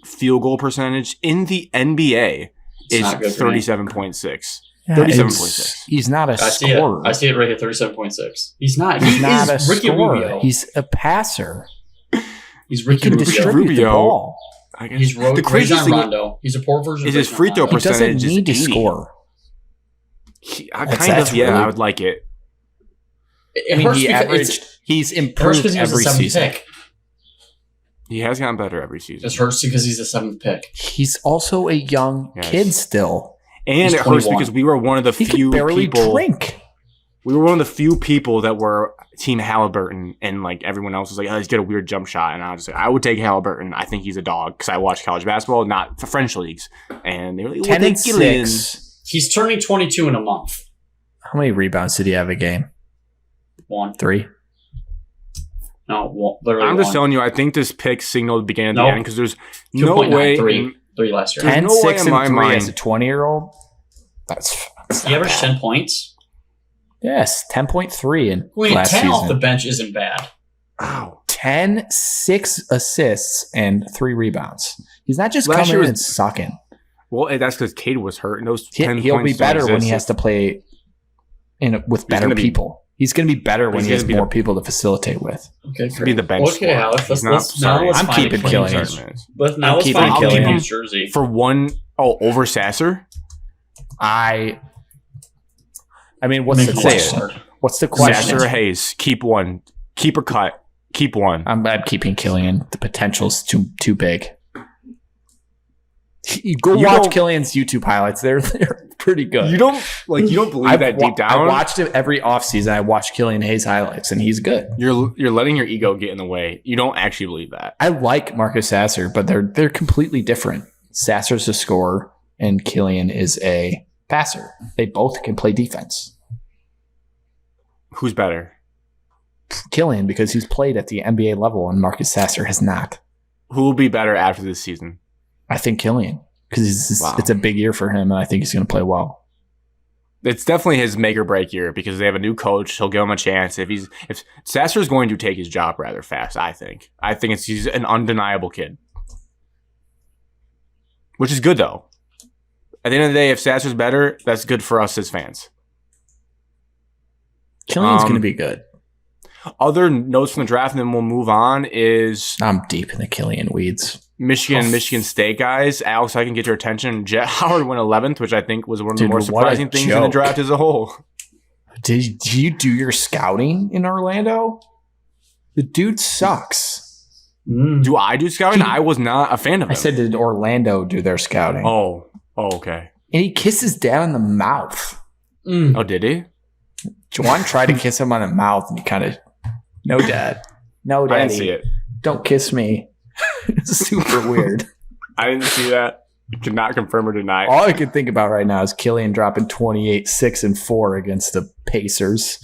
A: field goal percentage in the NBA
C: It's not good
A: is
C: for me.
A: 37.6.
B: Yeah,
A: 37.6.
B: He's not a
C: I see it.
B: scorer.
C: I see it right here, 37.6. He's not.
B: He's
C: He
B: not a
C: is Ricky
B: scorer.
C: Rubio.
B: He's a passer.
C: He's
B: He
C: Ricky
B: can
C: Rubio.
B: distribute the
A: Rubio.
B: ball.
A: I guess.
C: He's
A: the craziest
C: Rajon
A: thing
C: Rondo. He's a poor version
A: is
C: of
A: his
C: Rajon
A: free throw
C: Rondo.
B: He doesn't
A: percentage is
B: need to
A: 80.
B: score.
A: That's
B: really-
A: I would like it.
C: It
B: I mean,
C: hurts
B: he
C: because
B: averaged. He's
C: it hurts
B: improved
C: because he was the
B: every
C: 7th
B: season.
C: pick.
A: He has gotten better every season.
C: It hurts because he's the 7th pick.
B: He's also a young
A: Yes.
B: kid still.
A: And
C: He's
A: it hurts
C: 21.
A: because we were one of the
B: He
A: few
B: could barely
A: people.
B: drink.
A: We were one of the few people that were Team Halliburton, and like everyone else was like, "Oh, he's got a weird jump shot," and I was like, "I would take Halliburton. I think he's a dog because I watch college basketball, not for French leagues." And they were like,
B: 10
A: "We'll
B: and
A: take Killian."
B: 6.
C: He's turning 22 in a month.
B: How many rebounds did he have a game?
C: 1.
B: 3.
C: No, well, literally
A: I'm just
C: 1.
A: telling you, I think this pick signaled the beginning of the
C: Nope.
A: end because there's no
C: 2.9,
A: way.
C: 3 last year.
A: There's
B: 10,
A: no way
B: 6,
A: in
B: and
A: my
B: 3 as a
A: mind-
B: 20-year-old? That's
C: He
B: not
C: averaged
B: bad.
C: 10 points.
B: Yes, 10.3 in
C: Wait,
B: last
C: 10
B: season.
C: off the bench isn't bad.
A: Ow.
B: 10, 6 assists, and 3 rebounds. He's not just
A: Last
B: coming
A: year
B: in
A: was-
B: and sucking.
A: Well, that's because Cade was hurt, and those 10
B: He'll be
A: points don't
B: better when he
A: exist.
B: has to play with better
A: gonna be-
B: people. He's going to be better when
A: he's
B: he has
A: gonna be
B: more
A: the-
B: people to facilitate with.
C: Okay,
A: to be the bench
C: Okay,
A: squad.
C: Alex,
A: He's
C: let's
A: not- sorry.
B: I'm
C: find
B: keeping
C: Killian's
B: Killian.
C: jersey. But now
B: I'm
C: let's
B: keeping
C: find
B: Killian.
C: Killian's jersey.
A: For one, over Sasser.
B: I mean, what's
C: Make
B: the
C: it
B: question?
C: hard.
B: What's the question?
A: Sasser or Hayes, keep one, keep or cut, keep one.
B: I'm keeping Killian. The potential's too big. Go
A: You
B: watch
A: don't-
B: Killian's YouTube highlights. They're pretty good.
A: You don't believe that deep down.
B: I watched it every offseason. I watched Killian Hayes highlights, and he's good.
A: You're letting your ego get in the way. You don't actually believe that.
B: I like Marcus Sasser, but they're completely different. Sasser's a scorer, and Killian is a passer. They both can play defense.
A: Who's better?
B: Killian, because he's played at the NBA level, and Marcus Sasser has not.
A: Who will be better after this season?
B: I think Killian, because it's a big year for him, and I think he's going to play well.
A: It's definitely his make or break year because they have a new coach. He'll give him a chance. If Sasser is going to take his job rather fast, I think. He's an undeniable kid, which is good though. At the end of the day, if Sasser's better, that's good for us as fans.
B: Killian's going to be good.
A: Other notes from the draft, and then we'll move on.
B: I'm deep in the Killian weeds.
A: Michigan State guys. Alex, I can get your attention. Jet Howard went 11th, which I think was one of the more surprising things in the draft as a whole.
B: Did you do your scouting in Orlando? The dude sucks.
A: Do I do scouting? I was not a fan of him.
B: I said, did Orlando do their scouting?
A: Oh, okay.
B: And he kissed his dad on the mouth.
A: Oh, did he?
B: Juwan tried to kiss him on the mouth, and he kind of, no, dad. No, daddy.
A: I didn't see it.
B: Don't kiss me. It's super weird.
A: I didn't see that. Cannot confirm or deny.
B: All I can think about right now is Killian dropping 28, 6, and 4 against the Pacers.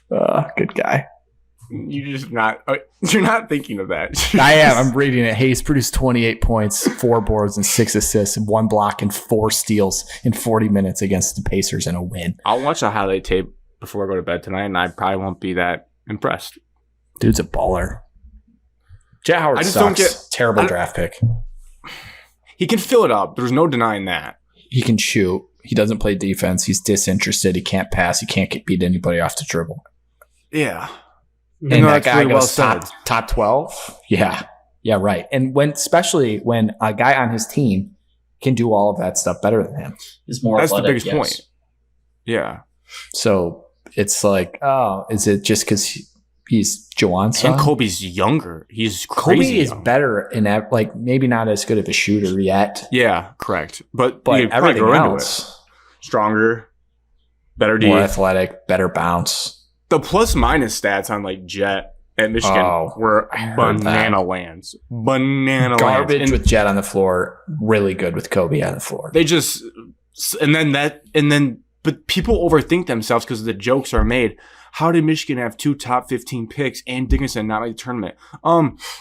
B: Good guy.
A: You're not thinking of that.
B: I am. I'm reading it. Hey, he's produced 28 points, 4 boards, and 6 assists, and 1 block and 4 steals in 40 minutes against the Pacers in a win.
A: I'll watch a highlight tape before I go to bed tonight, and I probably won't be that impressed.
B: Dude's a baller. Jet Howard sucks. Terrible draft pick.
A: He can fill it up. There's no denying that.
B: He can shoot. He doesn't play defense. He's disinterested. He can't pass. He can't beat anybody off the dribble.
A: Yeah.
B: And that guy goes top 12? Yeah. Yeah, right. And especially when a guy on his team can do all of that stuff better than him.
C: Is more
A: That's
C: athletic,
A: the biggest point. Yeah.
B: So it's like, is it just because he's Juwan's son?
A: And Kobe's younger. He's crazy
B: Kobe is
A: young.
B: better in that, like maybe not as good of a shooter yet.
A: Yeah, correct. But
B: everything else,
A: stronger, better D,
B: more athletic, better bounce.
A: The plus minus stats on like Jet at Michigan were banana lands. Banana
B: garbage
A: lands.
B: with Jet on the floor, really good with Kobe on the floor.
A: They just but people overthink themselves because the jokes are made. How did Michigan have 2 top 15 picks and Dickinson not make the tournament?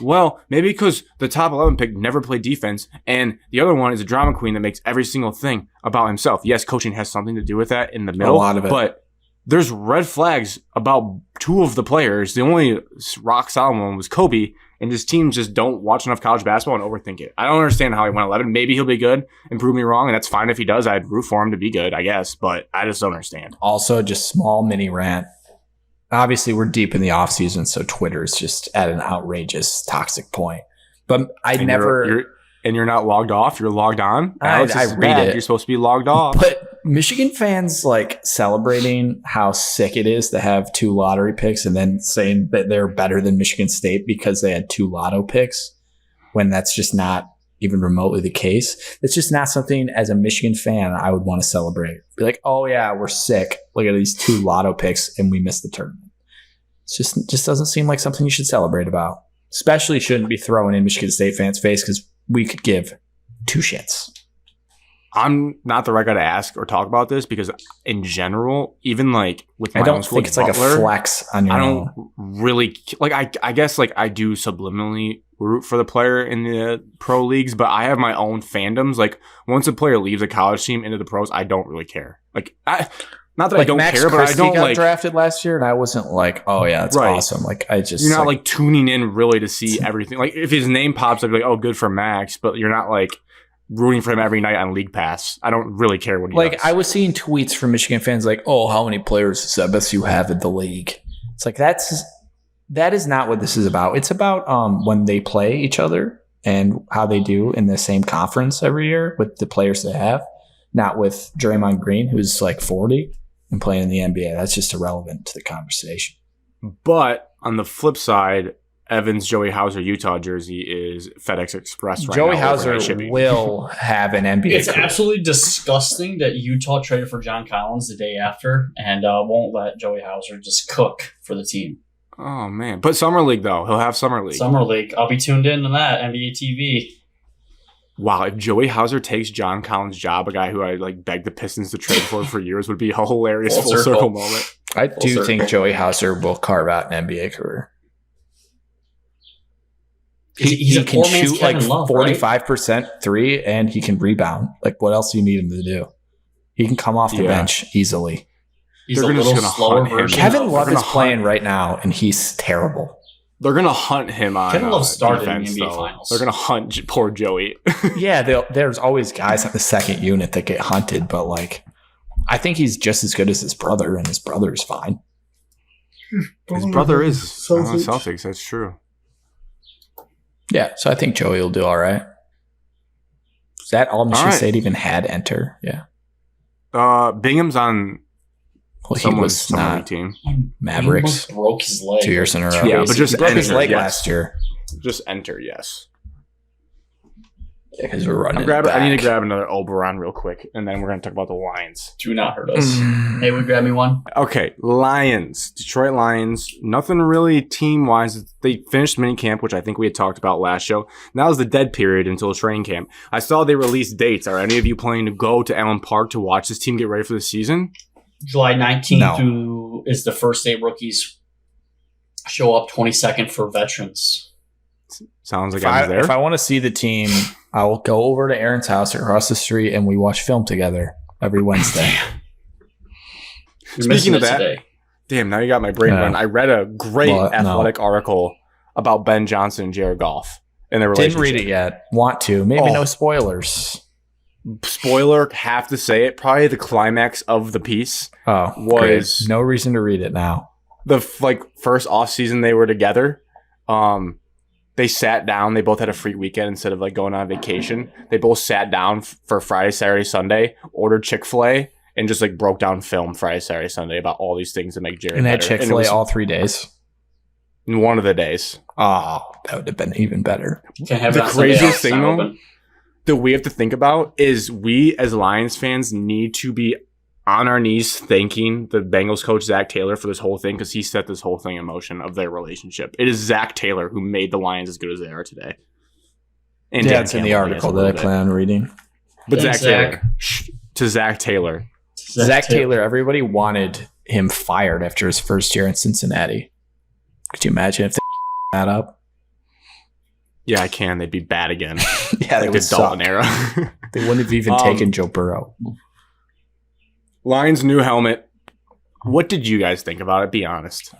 A: Well, maybe because the top 11 pick never played defense, and the other one is a drama queen that makes every single thing about himself. Yes, coaching has something to do with that in the middle.
B: A lot of it.
A: But there's red flags about 2 of the players. The only rock solid one was Kobe, and his team just don't watch enough college basketball and overthink it. I don't understand how he went 11. Maybe he'll be good and prove me wrong, and that's fine if he does. I'd root for him to be good, I guess, but I just don't understand.
B: Also, just small mini rant. Obviously, we're deep in the offseason, so Twitter is just at an outrageous, toxic point. But
A: You're not logged off. You're logged on.
B: I read it.
A: You're supposed to be logged off.
B: But Michigan fans like celebrating how sick it is to have 2 lottery picks and then saying that they're better than Michigan State because they had 2 lotto picks when that's just not even remotely the case. It's just not something as a Michigan fan I would want to celebrate. Be like, oh yeah, we're sick. Look at these 2 lotto picks and we missed the tournament. It just doesn't seem like something you should celebrate about. Especially shouldn't be throwing in Michigan State fans' face because we could give 2 shits.
A: I'm not the right guy to ask or talk about this because in general, even like with my own school,
B: think it's like a flex on your own.
A: I don't really like. I guess like I do subliminally root for the player in the pro leagues, but I have my own fandoms. Like once a player leaves a college team into the pros, I don't really care. Like not that I don't
B: Max
A: care, but I don't
B: got
A: like
B: drafted last year, and I wasn't like, oh yeah, that's awesome. Like
A: you're not like tuning in really to see everything. Like if his name pops up, like oh, good for Max, but you're not like rooting for him every night on League Pass. I don't really care what he does.
B: I was seeing tweets from Michigan fans like, oh, how many players does MSU have in the league? It's like that is not what this is about. It's about when they play each other and how they do in the same conference every year with the players they have, not with Draymond Green, who's like 40 and playing in the NBA. That's just irrelevant to the conversation.
A: But on the flip side, Evan's Joey Hauser Utah jersey is FedEx Express right
B: Joey
A: now.
B: Hauser will have an NBA
C: It's
B: career.
C: absolutely disgusting that Utah traded for John Collins the day after and won't let Joey Hauser just cook for the team.
A: Oh, man. But Summer League, though. He'll have Summer League.
C: Summer League. I'll be tuned in to that, NBA TV.
A: Wow, if Joey Hauser takes John Collins' job, a guy who I like begged the Pistons to trade for years, would be a hilarious full circle moment.
B: I do think Joey Hauser will carve out an NBA career. He can shoot like 45% three, and he can rebound. Like, what else do you need him to do? He can come off the bench easily.
C: He's a little slower version.
B: Kevin Love is playing right now, and he's terrible.
A: They're going to hunt him on
C: Kevin Love started
A: defense,
C: in the NBA
A: though.
C: Finals.
A: They're going to hunt poor Joey.
B: Yeah, there's always guys on the second unit that get hunted, but like, I think he's just as good as his brother, and his brother is fine.
A: His brother is on the Celtics. That's true.
B: Yeah, so I think Joey will do all right. Is that all Michigan State even had enter? Yeah.
A: Bingham's on someone's team.
B: Mavericks.
C: He broke his leg
B: 2 years in a row.
A: Yeah, but just
B: broke his
A: enter,
B: leg
A: yes.
B: last year.
A: Just enter, yes.
B: Yeah, because we're running.
A: I need to grab another Oberon real quick, and then we're going to talk about the Lions.
C: Do not hurt us. Hey, would grab me one?
A: Okay, Lions. Detroit Lions. Nothing really team-wise. They finished minicamp, which I think we had talked about last show. Now is the dead period until training camp. I saw they released dates. Are any of you planning to go to Allen Park to watch this team get ready for the season?
C: July 19th is the first day rookies show up. 22nd for veterans.
A: Sounds like I was there.
B: If I want to see the team, I will go over to Aaron's house across the street, and we watch film together every Wednesday.
A: Speaking of that, damn, now you got my brain run. I read a great athletic article about Ben Johnson and Jared Goff and their relationship.
B: Didn't read it yet. Want to. Maybe no spoilers.
A: Spoiler, have to say it. Probably the climax of the piece was
B: great. No reason to read it now.
A: The first off season they were together. They sat down. They both had a free weekend instead of going on vacation. They both sat down for Friday, Saturday, Sunday, ordered Chick-fil-A, and just broke down film Friday, Saturday, Sunday about all these things that make Jared
B: and
A: better.
B: had Chick-fil-A all 3 days.
A: In one of the days.
B: Oh, that would have been even better.
A: The craziest thing, though, that we have to think about is we as Lions fans need to be on our knees thanking the Bengals coach Zach Taylor for this whole thing, because he set this whole thing in motion of their relationship. It is Zach Taylor who made the Lions as good as they are today. And
B: yeah, it's in the article that I plan on reading.
A: But Zach Taylor. To Zach Taylor.
B: Zach Taylor, everybody wanted him fired after his first year in Cincinnati. Could you imagine if they that up?
A: Yeah, I can. They'd be bad again.
B: Yeah, they would
A: the Dalton era.
B: They wouldn't have even taken Joe Burrow.
A: Lions' new helmet. What did you guys think about it? Be honest.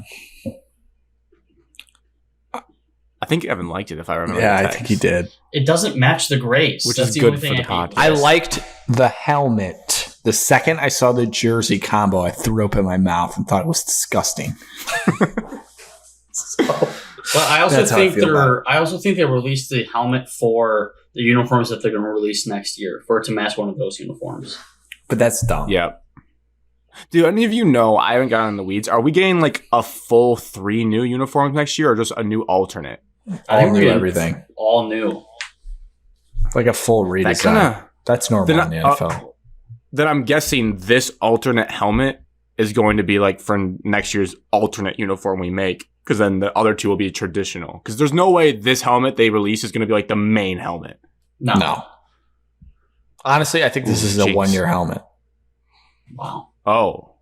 A: I think Evan liked it, if I remember.
B: Yeah, I think he did.
C: It doesn't match the grays,
A: which is good for the podcast.
B: I liked the helmet. The second I saw the jersey combo, I threw up in my mouth and thought it was disgusting.
C: But I also think they released the helmet for the uniforms that they're going to release next year for it to match one of those uniforms.
B: But that's dumb.
A: Yeah. Do any of you know, I haven't gotten in the weeds, are we getting a full 3 new uniforms next year or just a new alternate?
B: All new everything.
C: All new.
B: Like a full redesign. That's normal in the NFL.
A: Then I'm guessing this alternate helmet is going to be for next year's alternate uniform we make, because then the other 2 will be traditional. Because there's no way this helmet they release is going to be the main helmet.
C: No.
B: Honestly, I think this is a 1-year helmet.
C: Wow.
A: Oh.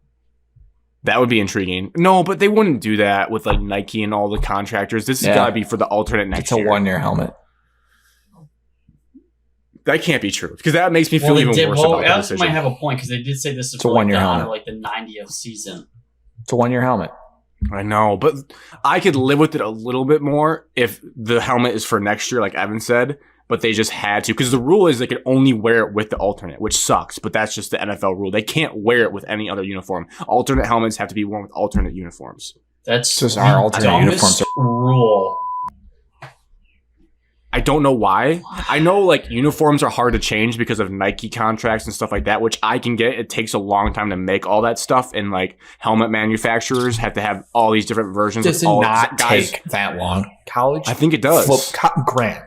A: That would be intriguing. No, but they wouldn't do that with Nike and all the contractors. This has got to be for the alternate next year.
B: It's a 1-year helmet.
A: That can't be true, because that makes me feel even worse about the decision.
C: Alex might have a point, because they did say this is
B: for 1-year helmet.
C: The 90th season.
B: It's a 1-year helmet.
A: I know, but I could live with it a little bit more if the helmet is for next year, like Evan said, but they just had to, because the rule is they could only wear it with the alternate, which sucks, but that's just the NFL rule. They can't wear it with any other uniform. Alternate helmets have to be worn with alternate uniforms.
C: That's
B: just our alternate uniforms
C: rule.
A: I don't know why. I know uniforms are hard to change because of Nike contracts and stuff like that, which I can get. It takes a long time to make all that stuff, and helmet manufacturers have to have all these different versions.
B: Does it not take that long? College?
A: I think it does.
B: Grant.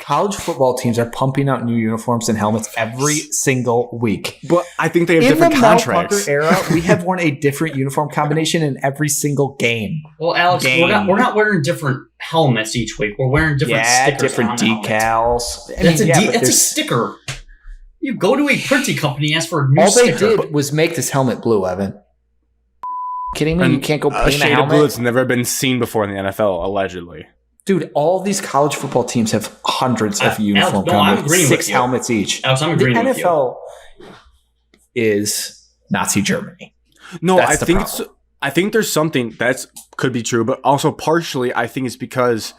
B: college football teams are pumping out new uniforms and helmets every single week.
A: But I think they have
B: In
A: different
B: the Mel
A: contracts.
B: Tucker era, we have worn a different uniform combination in every single game.
C: Well, Alex, we're not wearing different helmets each week. We're wearing different stickers,
B: different
C: on
B: decals.
C: That's a sticker. You go to a printing company and ask for a new sticker.
B: All they did was make this helmet blue, Evan. Kidding me?
A: And
B: you can't go
A: a
B: paint a
A: shade of
B: helmet?
A: blue that's never been seen before in the NFL, allegedly.
B: Dude, all these college football teams have hundreds of uniform
C: Alex, no, I'm
B: helmets,
C: agreeing
B: 6
C: with you.
B: helmets each.
C: Alex, I'm
B: The
C: agreeing with you.
B: NFL is Nazi Germany.
A: No,
B: That's
A: I think there's something that could be true, but also partially I think it's because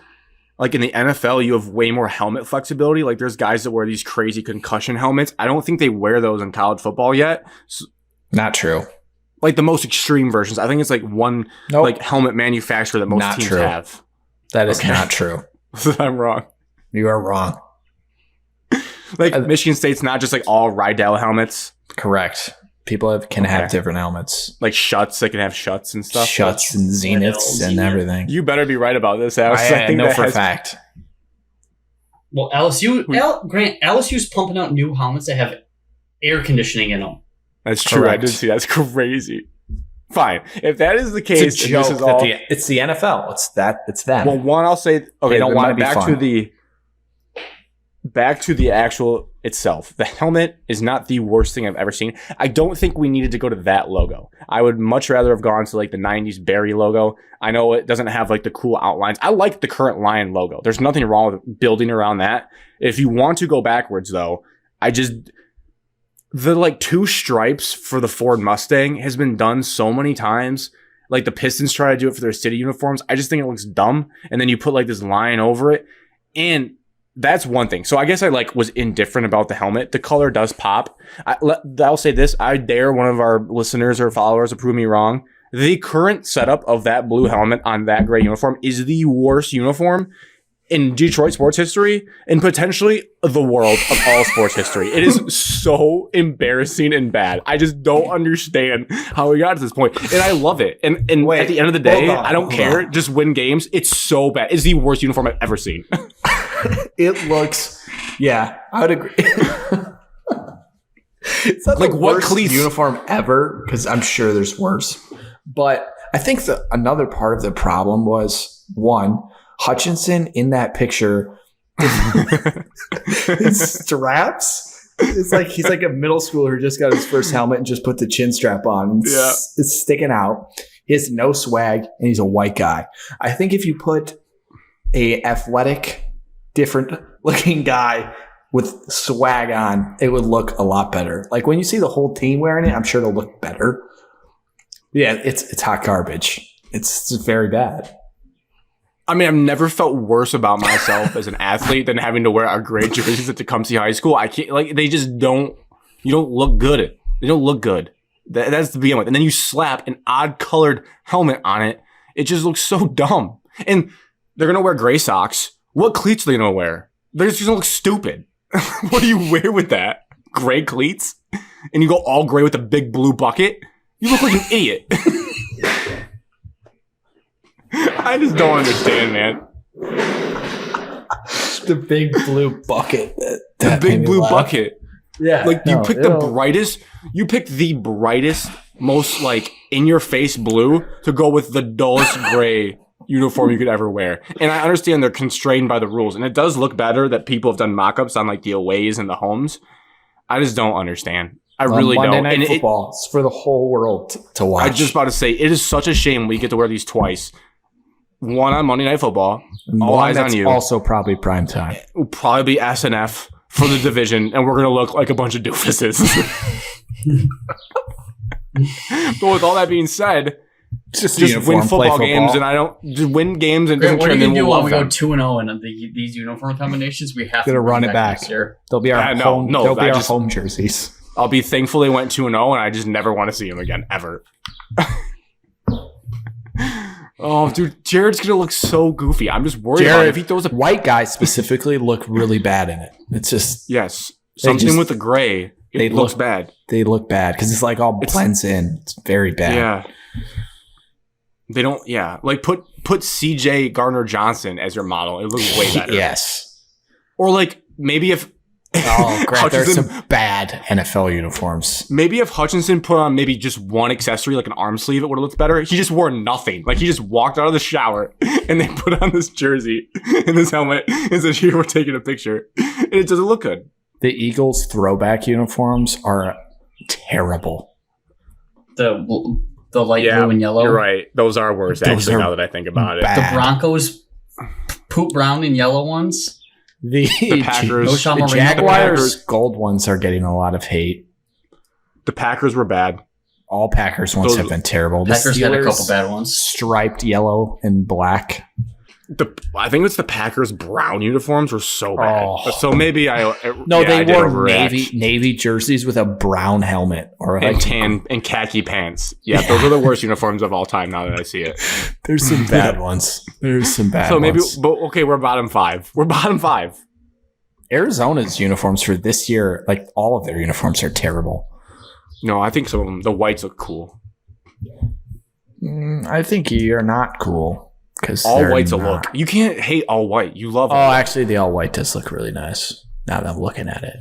A: like in the NFL you have way more helmet flexibility. Like there's guys that wear these crazy concussion helmets. I don't think they wear those in college football yet. So,
B: Not true.
A: like the most extreme versions. I think it's like one like helmet manufacturer that most
B: Not
A: teams
B: true.
A: have.
B: That is not true.
A: I'm wrong.
B: You are wrong.
A: Like Michigan State's not just like all Rydell helmets.
B: Correct. People can have different helmets.
A: Like Schuts, they can have Schuts and stuff.
B: Schuts and Zeniths and everything.
A: You better be right about this, Alex.
B: I
A: think
B: know
A: that
B: for a
A: has-
B: fact.
C: Well, LSU's pumping out new helmets that have air conditioning in them.
A: That's true.
B: Correct.
A: I did see that's crazy. Fine. If that is the case,
B: It's a
A: and
B: joke
A: this is all,
B: it's the NFL. It's them.
A: well, one, I'll say, okay,
B: They don't
A: then
B: want to be
A: back
B: fun.
A: back to the actual itself. The helmet is not the worst thing I've ever seen. I don't think we needed to go to that logo. I would much rather have gone to like the 90s Barry logo. I know it doesn't have like the cool outlines. I like the current Lion logo. There's nothing wrong with building around that. If you want to go backwards though, the like 2 stripes for the Ford Mustang has been done so many times. Like the Pistons try to do it for their city uniforms. I just think it looks dumb. And then you put like this line over it. And that's one thing. So I guess I like was indifferent about the helmet. The color does pop. I'll say this. I dare one of our listeners or followers to prove me wrong. The current setup of that blue helmet on that gray uniform is the worst uniform in Detroit sports history and potentially the world of all sports history. It is so embarrassing and bad. I just don't understand how we got to this point. And I love it. And
B: Wait,
A: at the end of the day,
B: hold on,
A: I don't care. Just win games. It's so bad. It's the worst uniform I've ever seen.
B: It looks, I would agree. It's not
A: Like
B: the
A: what
B: worst
A: cleats-
B: uniform ever, because I'm sure there's worse. But I think another part of the problem was, one, Hutchinson in that picture, his straps. It's like he's like a middle schooler who just got his first helmet and just put the chin strap on. It's sticking out. He has no swag, and he's a white guy. I think if you put a athletic, different looking guy with swag on, it would look a lot better. Like when you see the whole team wearing it, I'm sure it'll look better. Yeah, it's hot garbage. It's very bad.
A: I mean, I've never felt worse about myself as an athlete than having to wear our gray jerseys at Tecumseh High School. I can't, like, they just don't, you don't look good. They don't look good. That's to begin with. And then you slap an odd colored helmet on it. It just looks so dumb. And they're going to wear gray socks. What cleats are they going to wear? They're just going to look stupid. What do you wear with that? Gray cleats? And you go all gray with a big blue bucket? You look like an idiot. I just don't understand, man.
B: The big blue bucket.
A: The big blue bucket.
B: Yeah.
A: Like you picked the brightest, most like in your face blue to go with the dullest gray uniform you could ever wear. And I understand they're constrained by the rules. And it does look better that people have done mock-ups on like the aways and the homes. I just don't understand. I really
B: Monday
A: don't.
B: Night
A: And
B: Football. It's for the whole world to watch.
A: I was just about to say, it is such a shame we get to wear these twice. One on Monday Night Football. All
B: One
A: eyes
B: that's
A: on you.
B: Also probably prime time.
A: Will probably be SNF for the division, and we're going to look like a bunch of doofuses. But with all that being said,
B: Just
A: win football games, and I don't just win games and
C: What are you
A: then
C: going to do
A: we'll
C: when we
A: love
C: go
A: them.
C: 2-0 in these uniform combinations? We have
B: Gotta
C: to
B: run it back.
C: this year.
B: They'll be our
A: Yeah, no,
B: home.
A: no,
B: they'll be
A: I
B: our
A: just-
B: home jerseys.
A: I'll be thankful they went 2-0, and I just never want to see him again, ever. Oh, dude, Jared's going to look so goofy. I'm just worried about it. If he throws a...
B: White guys specifically look really bad in it. It's just
A: Yes, something with the gray. It looks bad.
B: They look bad because it's like all blends in. It's very bad.
A: Yeah. They don't, like put CJ Gardner Johnson as your model. It looks way better.
B: Yes.
A: Or like maybe if
B: Oh, Grant, there's some bad NFL uniforms.
A: Maybe if Hutchinson put on maybe just one accessory, like an arm sleeve, it would have looked better. He just wore nothing. Like he just walked out of the shower and they put on this jersey and this helmet and said, "Here, we're taking a picture." And it doesn't look good.
B: The Eagles throwback uniforms are terrible.
C: The light blue and yellow.
A: You're right. Those are worse, actually, now that I think about
B: bad.
A: it.
C: The Broncos poop brown and yellow ones.
A: The Packers.
B: The Jaguars gold ones are getting a lot of hate.
A: The Packers were bad.
B: All Packers ones have been terrible. The
C: Packers had a couple bad ones.
B: Striped yellow and black.
A: I think it's the Packers brown uniforms were so bad.
B: Oh.
A: So maybe
B: they wore navy jerseys with a brown helmet or
A: and tan and khaki pants. Yeah, those are the worst uniforms of all time. Now that I see it,
B: there's some bad ones.
A: So maybe, but okay, we're bottom five.
B: Arizona's uniforms for this year, like all of their uniforms, are terrible.
A: No, I think some of them. The whites look cool.
B: I think you're not cool. Because
A: all white's a look. You can't hate all white. You love.
B: Actually, the all white does look really nice. Now that I'm looking at it,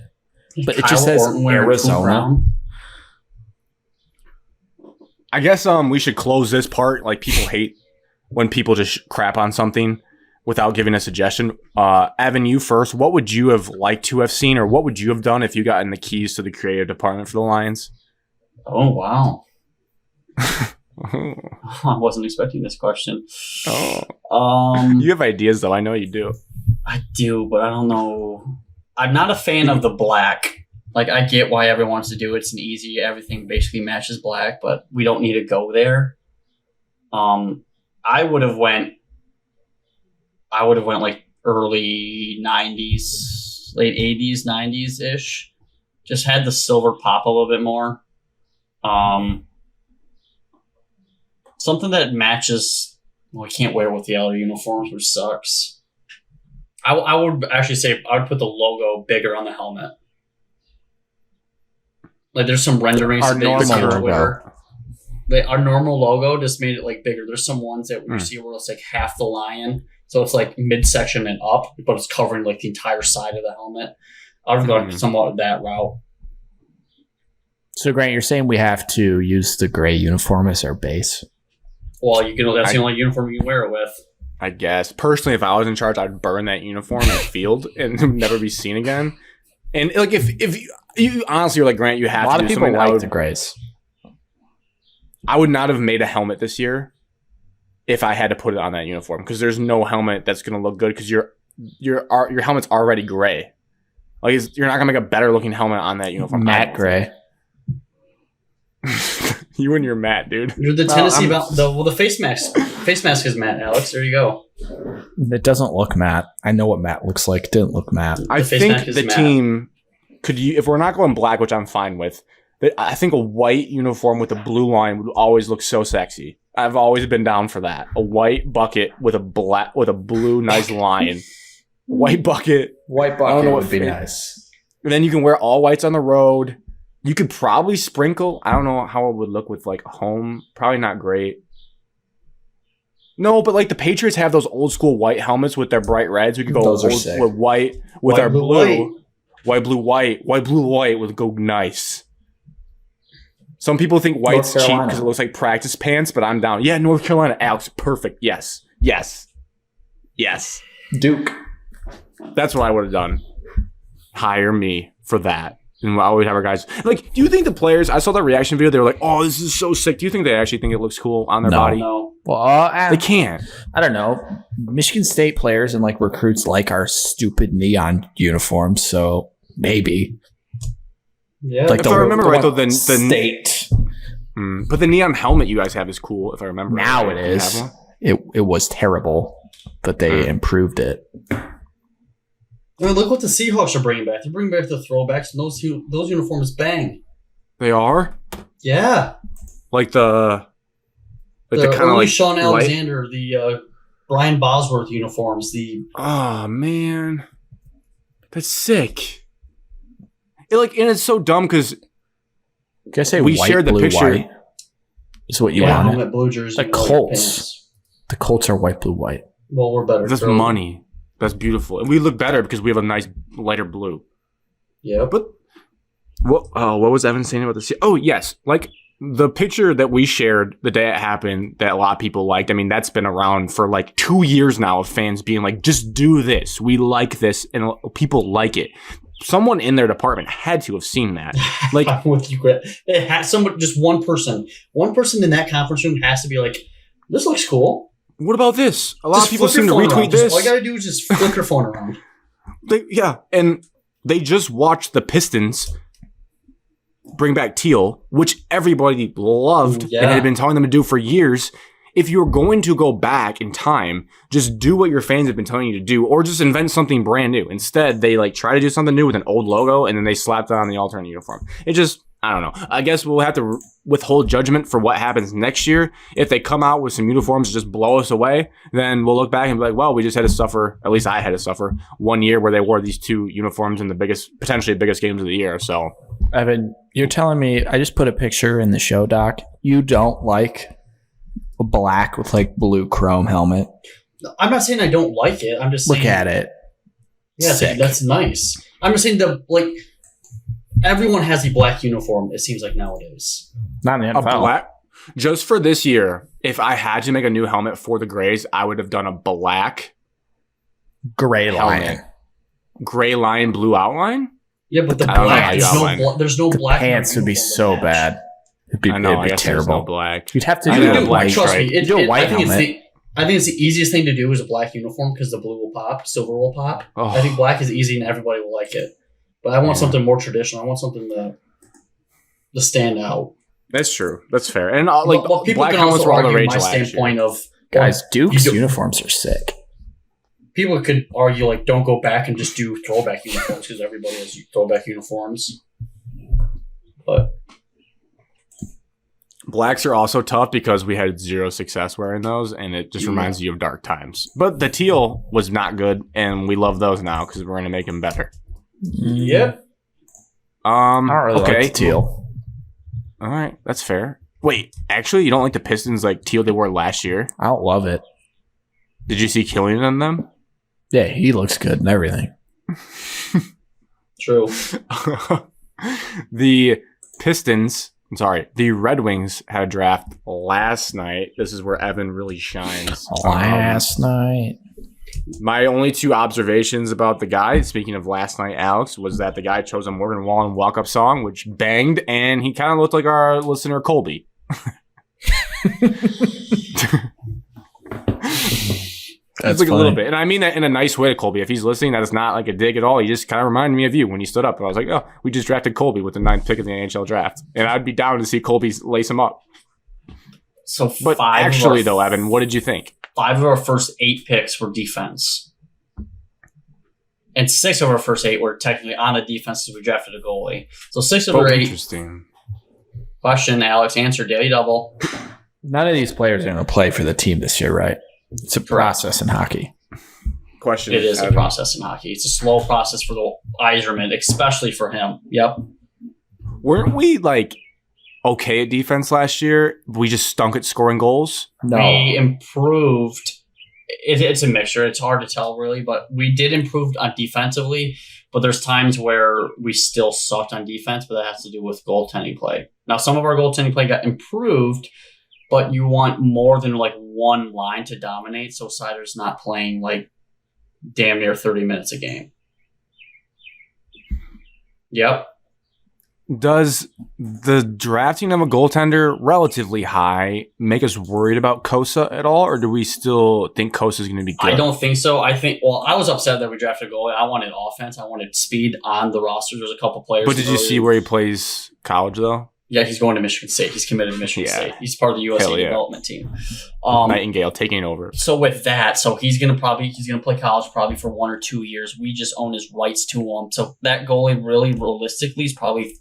B: but it just says Arizona.
A: I guess we should close this part. Like people hate when people just crap on something without giving a suggestion. Evan, you first. What would you have liked to have seen, or what would you have done if you gotten the keys to the creative department for the Lions?
C: Oh wow. I wasn't expecting this question.
A: You have ideas, though. I know you do.
C: I do, but I don't know. I'm not a fan of the black. Like, I get why everyone wants to do it. It's an easy, everything basically matches black, but we don't need to go there. I would have went like early 90s, late 80s, 90s-ish. Just had the silver pop a little bit more. Something that matches. Well, I can't wear with the other uniforms, which sucks. I would actually say I would put the logo bigger on the helmet. Like there's some renderings that you see on Twitter. Our normal logo just made it like bigger. There's some ones that we see where it's like half the lion, so it's like midsection and up, but it's covering like the entire side of the helmet. I would go somewhat of that route.
B: So Grant, you're saying we have to use the gray uniform as our base?
C: Well, that's the only uniform you can wear it with.
A: I guess. Personally, if I was in charge, I'd burn that uniform in the field and never be seen again. And like, if you honestly are like Grant, you have to.
B: A lot
A: of
B: people like the grays.
A: I would not have made a helmet this year if I had to put it on that uniform because there's no helmet that's going to look good because your helmet's already gray. Like you're not going to make a better looking helmet on that uniform.
B: Matte gray.
A: You and your matte, dude.
C: You're the Tennessee. The face mask. Face mask is matte, Alex. There you go.
B: It doesn't look matte. I know what matte looks like. It didn't look matte.
A: I think the team could. If we're not going black, which I'm fine with, but I think a white uniform with a blue line would always look so sexy. I've always been down for that. A white bucket with a blue nice line. White bucket.
B: White bucket would be nice.
A: And then you can wear all whites on the road. You could probably sprinkle. I don't know how it would look with like home. Probably not great. No, but like the Patriots have those old school white helmets with their bright reds. We could go with white with white, our blue. White, blue, white. White, blue, white would go nice. Some people think white's cheap because it looks like practice pants, but I'm down. Yeah, North Carolina, Alex, perfect. Yes.
B: Duke.
A: That's what I would have done. Hire me for that. And we always have our guys. Like, do you think the players, I saw that reaction video, they were like, oh, this is so sick. Do you think they actually think it looks cool on their body?
C: No.
B: Well,
A: they can't.
B: I don't know. Michigan State players and like recruits like our stupid neon uniforms, so maybe.
C: Yeah.
A: Like if I remember right, though, the
B: state.
A: But the neon helmet you guys have is cool, if I remember.
B: Now it is. It was terrible, but they improved it.
C: I mean, look what the Seahawks are bringing back. They're bringing back the throwbacks, and those uniforms bang.
A: They are?
C: Yeah.
A: Like the kind of like
C: Sean Alexander, the Brian Bosworth uniforms.
A: Oh man, that's sick. And it's so dumb because
B: can I say we shared the picture. White is what you want.
C: Helmet blue jersey.
B: The Colts. The Colts are white, blue, white.
C: Well, we're better.
A: That's money. That's beautiful. And we look better because we have a nice lighter blue.
C: Yeah.
A: But what was Evan saying about this? Oh, yes. Like the picture that we shared the day it happened that a lot of people liked. I mean, that's been around for like 2 years now of fans being like, just do this. We like this. And people like it. Someone in their department had to have seen that. Like,
C: I'm with you, Greg. It has just one person in that conference room has to be like, this looks cool.
A: What about this? A lot of people seem to retweet this.
C: All you gotta do is just flick your phone around.
A: And they just watched the Pistons bring back teal, which everybody loved and had been telling them to do for years. If you're going to go back in time, just do what your fans have been telling you to do, or just invent something brand new. Instead, they like try to do something new with an old logo, and then they slap that on the alternate uniform. It just, I don't know. I guess we'll have to withhold judgment for what happens next year. If they come out with some uniforms that just blow us away, then we'll look back and be like, well, we just had to suffer, at least I had to suffer, 1 year where they wore these 2 uniforms in the potentially biggest games of the year. So,
B: Evan, you're telling me, I just put a picture in the show doc, you don't like a black with like blue chrome helmet?
C: I'm not saying I don't like it. I'm just saying.
B: Look at it.
C: Yeah,
B: Sick.
C: That's nice. I'm just saying everyone has a black uniform, it seems like nowadays.
B: Not in the NFL.
A: A black, just for this year, if I had to make a new helmet for the Grays, I would have done a black
B: gray line.
A: helmet. Gray line, blue outline?
C: Yeah, but the
A: I don't know
C: black,
A: how you
C: there's no
B: The
C: black.
B: pants would be so bad. It'd be
A: I know, I guess there's
B: terrible.
A: no black.
B: You'd have to
A: I
B: do
A: know,
B: a
A: black
B: white
C: Trust
A: stripe.
C: me,
B: do a white
C: I think
B: helmet.
C: I think it's the easiest thing to do is a black uniform because the blue will pop, silver will pop.
A: Oh.
C: I think black is easy and everybody will like it. But I want something more traditional. I want something to stand out.
A: That's true. That's fair. And
C: Well, people
A: black
C: can
A: helmets
C: also
A: were all the
C: argue
A: rage
C: my
A: last year.
C: standpoint of
B: Guys, Duke's
C: you do-
B: uniforms are sick.
C: people could argue like don't go back and just do throwback uniforms because everybody has throwback uniforms. But
A: Blacks are also tough because we had 0 success wearing those, and it just reminds you of dark times. But the teal was not good, and we love those now because we're going to make them better.
C: yep.
B: I don't really
A: okay.
B: like the teal.
A: All right, that's fair. Wait, actually, you don't like the Pistons like teal they wore last year?
B: I don't love it.
A: Did you see Killian in them?
B: Yeah, he looks good and everything.
C: True.
A: The Red Wings had a draft last night. This is where Evan really shines.
B: Last night.
A: My only 2 observations about the guy, speaking of last night, Alex, was that the guy chose a Morgan Wallen walk-up song, which banged, and he kind of looked like our listener Colby.
B: That's
A: like
B: funny.
A: a little bit. And I mean that in a nice way to Colby. If he's listening, that is not like a dig at all. He just kind of reminded me of you when you stood up. And I was like, oh, we just drafted Colby with the 9th pick of the NHL draft. And I'd be down to see Colby lace him up.
C: So
A: But actually, though, Evan, what did you think?
C: 5 of our first 8 picks were defense. And 6 of our first 8 were technically on the defense because we drafted a goalie. So 6 of our 8.
A: Interesting.
C: Question, Alex, answer, daily double.
B: None of these players are going to play for the team this year, right? It's a process in hockey.
A: Question.
C: It is a
A: Evan.
C: process in hockey. It's a slow process for the Iserman, especially for him. Yep.
A: Weren't we like okay at defense last year? We just stunk at scoring goals.
B: No.
C: We improved. It's a mixture. It's hard to tell, really, but we did improve on defensively. But there's times where we still sucked on defense, but that has to do with goaltending play. Now, some of our goaltending play got improved, but you want more than like one line to dominate, so Sider's not playing like damn near 30 minutes a game. Yep.
A: Does the drafting of a goaltender relatively high make us worried about Kosa at all, or do we still think Kosa is going to be good?
C: I don't think so. I was upset that we drafted a goalie. I wanted offense. I wanted speed on the roster. There's a couple players.
A: But did you see where he plays college, though?
C: Yeah, he's going to Michigan State. He's committed to Michigan State. He's part of the USA development team.
A: Nightingale taking over.
C: So with that, he's gonna play college probably for 1 or 2 years. We just own his rights to him. So that goalie really realistically is probably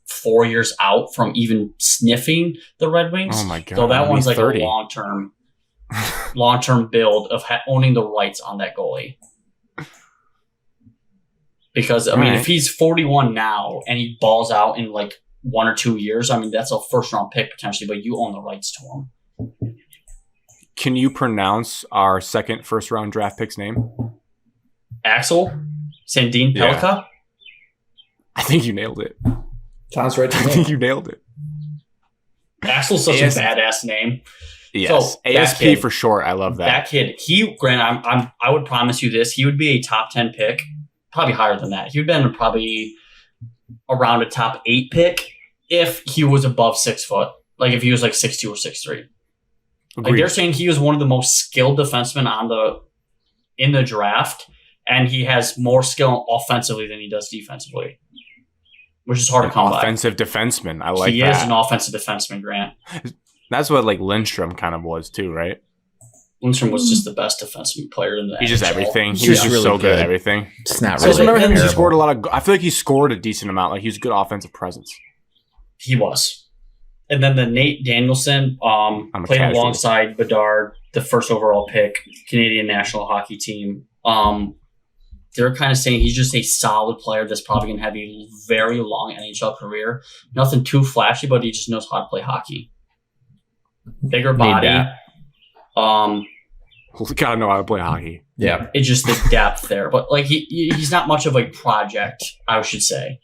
C: 4 years out from even sniffing the Red Wings.
A: Oh my god!
C: So that one's like
A: 30.
C: a long term build of owning the rights on that goalie. Because I mean, if he's 41 now and he balls out in like 1 or 2 years, I mean that's a first round pick potentially, but you own the rights to him.
A: Can you pronounce our second first round draft pick's name?
C: Axel Sandin
A: Yeah.
C: Pelika.
A: I think you nailed it.
B: Sounds right to
A: I
B: me.
A: think you nailed it.
C: Axel's such
A: AS
C: a badass name.
A: Yes,
C: So, that
A: ASP
C: kid-
A: for short. I love that.
C: That kid, I would promise you this, he would be a top 10 pick, probably higher than that. He would have been probably around a top 8 pick if he was above 6 foot. Like if he was like 6'2 or 6'3. Like
A: Agreed.
C: they're saying he was one of the most skilled defensemen in the draft, and he has more skill offensively than he does defensively, which is hard to come by.
A: Offensive defenseman. I like
C: He
A: that.
C: is an offensive defenseman, Grant.
A: That's what like Lindstrom kind of was too, right?
C: Lindstrom was just the best defenseman player in the
A: He's just
C: NHL.
A: everything. He
B: He's
A: was just
B: really
A: so good at
B: good.
A: everything.
B: It's not
A: I just
B: really
A: remember him. He
B: terrible.
A: scored a lot of. I feel like he scored a decent amount. Like he was a good offensive presence.
C: He was. And then the Nate Danielson
A: a
C: played
A: casual.
C: alongside Bedard, the first overall pick, Canadian national hockey team. They're kind of saying he's just a solid player that's probably going to have a very long NHL career. Nothing too flashy, but he just knows how to play hockey. Bigger body.
B: that.
A: We gotta know how to play hockey.
B: Yeah.
C: It's just the depth there. But like he's not much of a project, I should say.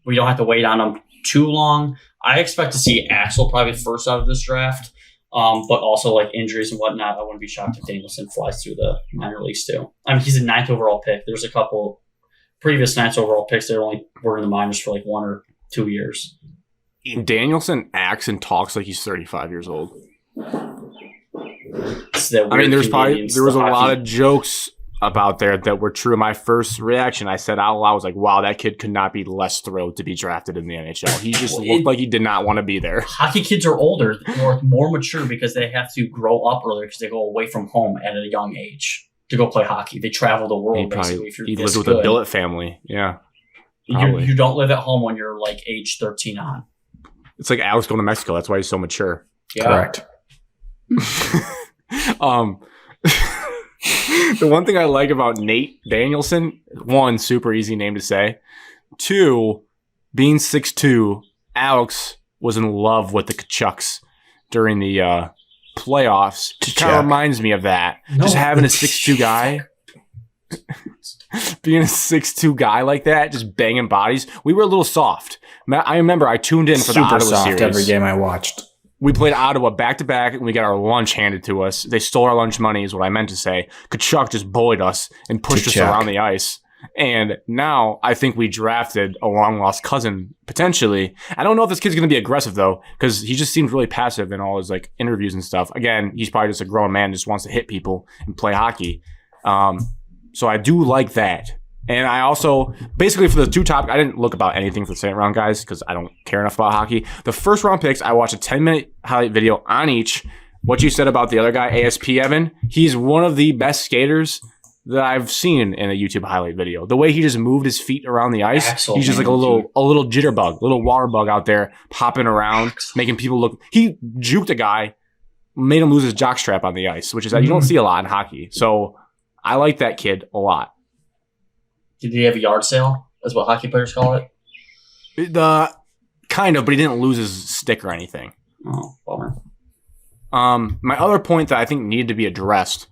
C: We don't have to wait on him too long. I expect to see Axel probably first out of this draft. But also like injuries and whatnot, I wouldn't be shocked if Danielson flies through the minor leagues too. I mean, he's a 9th overall pick. There's a couple previous 9th overall picks that only were in the minors for like 1 or 2 years.
A: Danielson acts and talks like he's 35 years old.
C: It's that
A: I mean,
C: weird
A: there was a lot
C: hockey-
A: of jokes about there that were true. My first reaction, I said out loud, I was like, "Wow, that kid could not be less thrilled to be drafted in the NHL. He just looked like he did not want to be there."
C: hockey kids are older, more mature because they have to grow up earlier because they go away from home at a young age to go play hockey. They travel the world basically. If you're
A: He
C: this
A: lived with
C: good.
A: a billet family. Yeah,
C: You,
A: probably.
C: you don't live at home when you're like age 13 on.
A: It's like Alex going to Mexico. That's why he's so mature.
C: Yeah.
B: Correct.
A: The one thing I like about Nate Danielson, 1, super easy name to say. 2, being 6'2", Alex was in love with the Kachucks during the playoffs. It kind
B: Kachuk.
A: of reminds me of that.
C: No,
A: Just having a
C: the
A: 6'2" guy. Being a 6'2" guy like that, just banging bodies. We were a little soft. I remember I tuned in for the
B: Super
A: Ottawa
B: soft
A: series.
B: every game I watched.
A: We played Ottawa back-to-back, and we got our lunch handed to us. They stole our lunch money is what I meant to say. Kachuk just bullied us and pushed us
B: Kachuk.
A: around the ice. And now I think we drafted a long-lost cousin, potentially. I don't know if this kid's going to be aggressive, though, because he just seems really passive in all his like interviews and stuff. Again, he's probably just a grown man, just wants to hit people and play hockey. So I do like that. And I also, basically for the 2 top, I didn't look about anything for the second round guys because I don't care enough about hockey. The first round picks, I watched a 10-minute highlight video on each. What you said about the other guy, ASP Evan, he's one of the best skaters that I've seen in a YouTube highlight video. The way he just moved his feet around the ice,
C: Axel,
A: he's just like
C: man,
A: a little jitterbug, a little water bug out there popping around, making people look. He juked a guy, made him lose his jockstrap on the ice, which is that you don't see a lot in hockey. So I like that kid a lot.
C: Did he have a yard sale? That's what hockey players call it.
A: Kind of, but he didn't lose his stick or anything.
C: Oh, bummer.
A: My other point that I think needed to be addressed,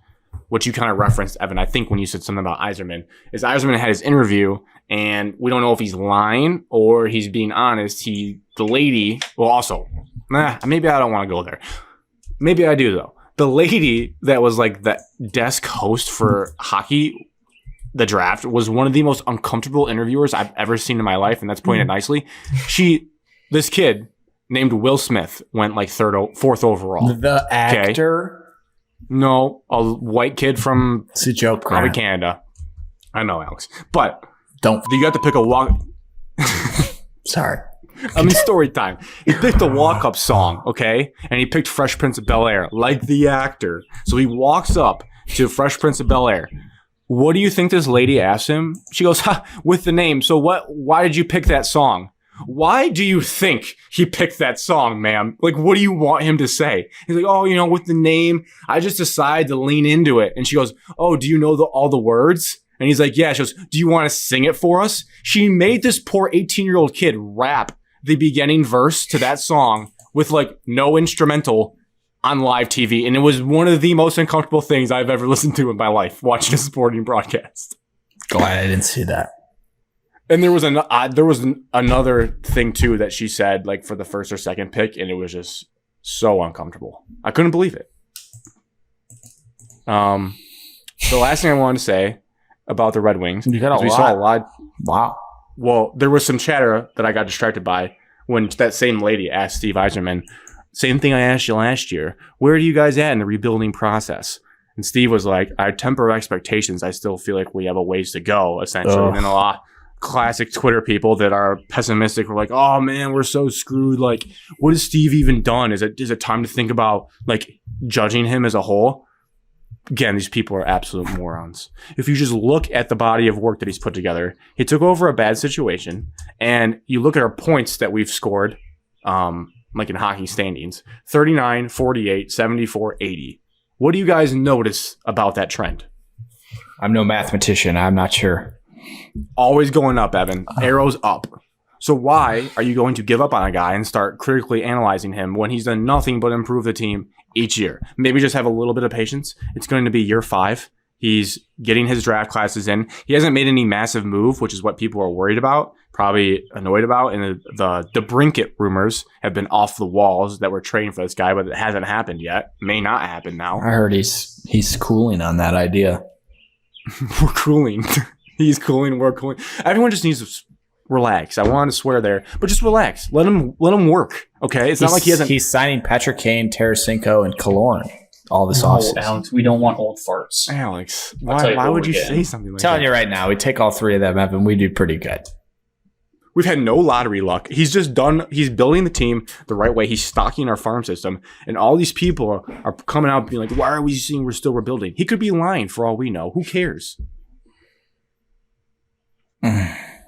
A: which you kind of referenced, Evan, I think when you said something about Yzerman, is Yzerman had his interview, and we don't know if he's lying or he's being honest. The lady, well, also, maybe I don't want to go there. Maybe I do, though. The lady that was like the desk host for hockey, the draft, was one of the most uncomfortable interviewers I've ever seen in my life, and that's putting it nicely. This kid named Will Smith went like 4th overall.
B: The actor.
A: No, a white kid from
B: It's a joke,
A: probably
B: Grant.
A: Canada. I know, Alex. But
B: Don't.
A: you got to pick a walk.
B: Sorry.
A: I mean, story time. He picked a walk-up song, okay? And he picked Fresh Prince of Bel-Air, like the actor. So he walks up to Fresh Prince of Bel-Air. What do you think this lady asked him? She goes, with the name. So why did you pick that song? Why do you think he picked that song, ma'am? Like, what do you want him to say? He's like, oh, with the name, I just decided to lean into it. And she goes, oh, do you know all the words? And he's like, yeah. She goes, do you want to sing it for us? She made this poor 18-year-old kid rap the beginning verse to that song with like no instrumental on live TV. And it was one of the most uncomfortable things I've ever listened to in my life, watching a sporting broadcast.
B: Glad I didn't see that.
A: And there was another thing too that she said, like for the first or second pick, and it was just so uncomfortable. I couldn't believe it. The last thing I wanted to say about the Red Wings,
B: you got
A: we saw a lot.
B: Wow.
A: Well, there was some chatter that I got distracted by when that same lady asked Steve Yzerman, same thing I asked you last year. Where are you guys at in the rebuilding process? And Steve was like, I temper expectations. I still feel like we have a ways to go, essentially.
B: Ugh.
A: And then a lot classic Twitter people that are pessimistic were like, oh man, we're so screwed. Like, what has Steve even done? Is it time to think about like judging him as a whole? Again, these people are absolute morons. If you just look at the body of work that he's put together, he took over a bad situation, and you look at our points that we've scored, like in hockey standings, 39, 48, 74, 80. What do you guys notice about that trend?
B: I'm no mathematician. I'm not sure.
A: Always going up, Evan. Arrows up. So why are you going to give up on a guy and start critically analyzing him when he's done nothing but improve the team each year? Maybe just have a little bit of patience. It's going to be year 5. He's getting his draft classes in. He hasn't made any massive move, which is what people are worried about, probably annoyed about. And the Brinket rumors have been off the walls that we're trading for this guy, but it hasn't happened yet. May not happen now.
B: I heard he's cooling on that idea.
A: We're cooling. He's cooling. We're cooling. Everyone just needs to relax. I wanted to swear there, but just relax. Let him work. Okay, it's not like he hasn't.
B: He's signing Patrick Kane, Tarasenko, and Killorn all this offseason.
C: Alex, we don't want old farts.
A: Alex, why would you say something like that?
B: I'm telling you right now, we take all 3 of them, Evan. We do pretty good.
A: We've had no lottery luck. He's just done. He's building the team the right way. He's stocking our farm system, and all these people are coming out being like, "Why are we seeing we're still rebuilding?" He could be lying for all we know. Who cares?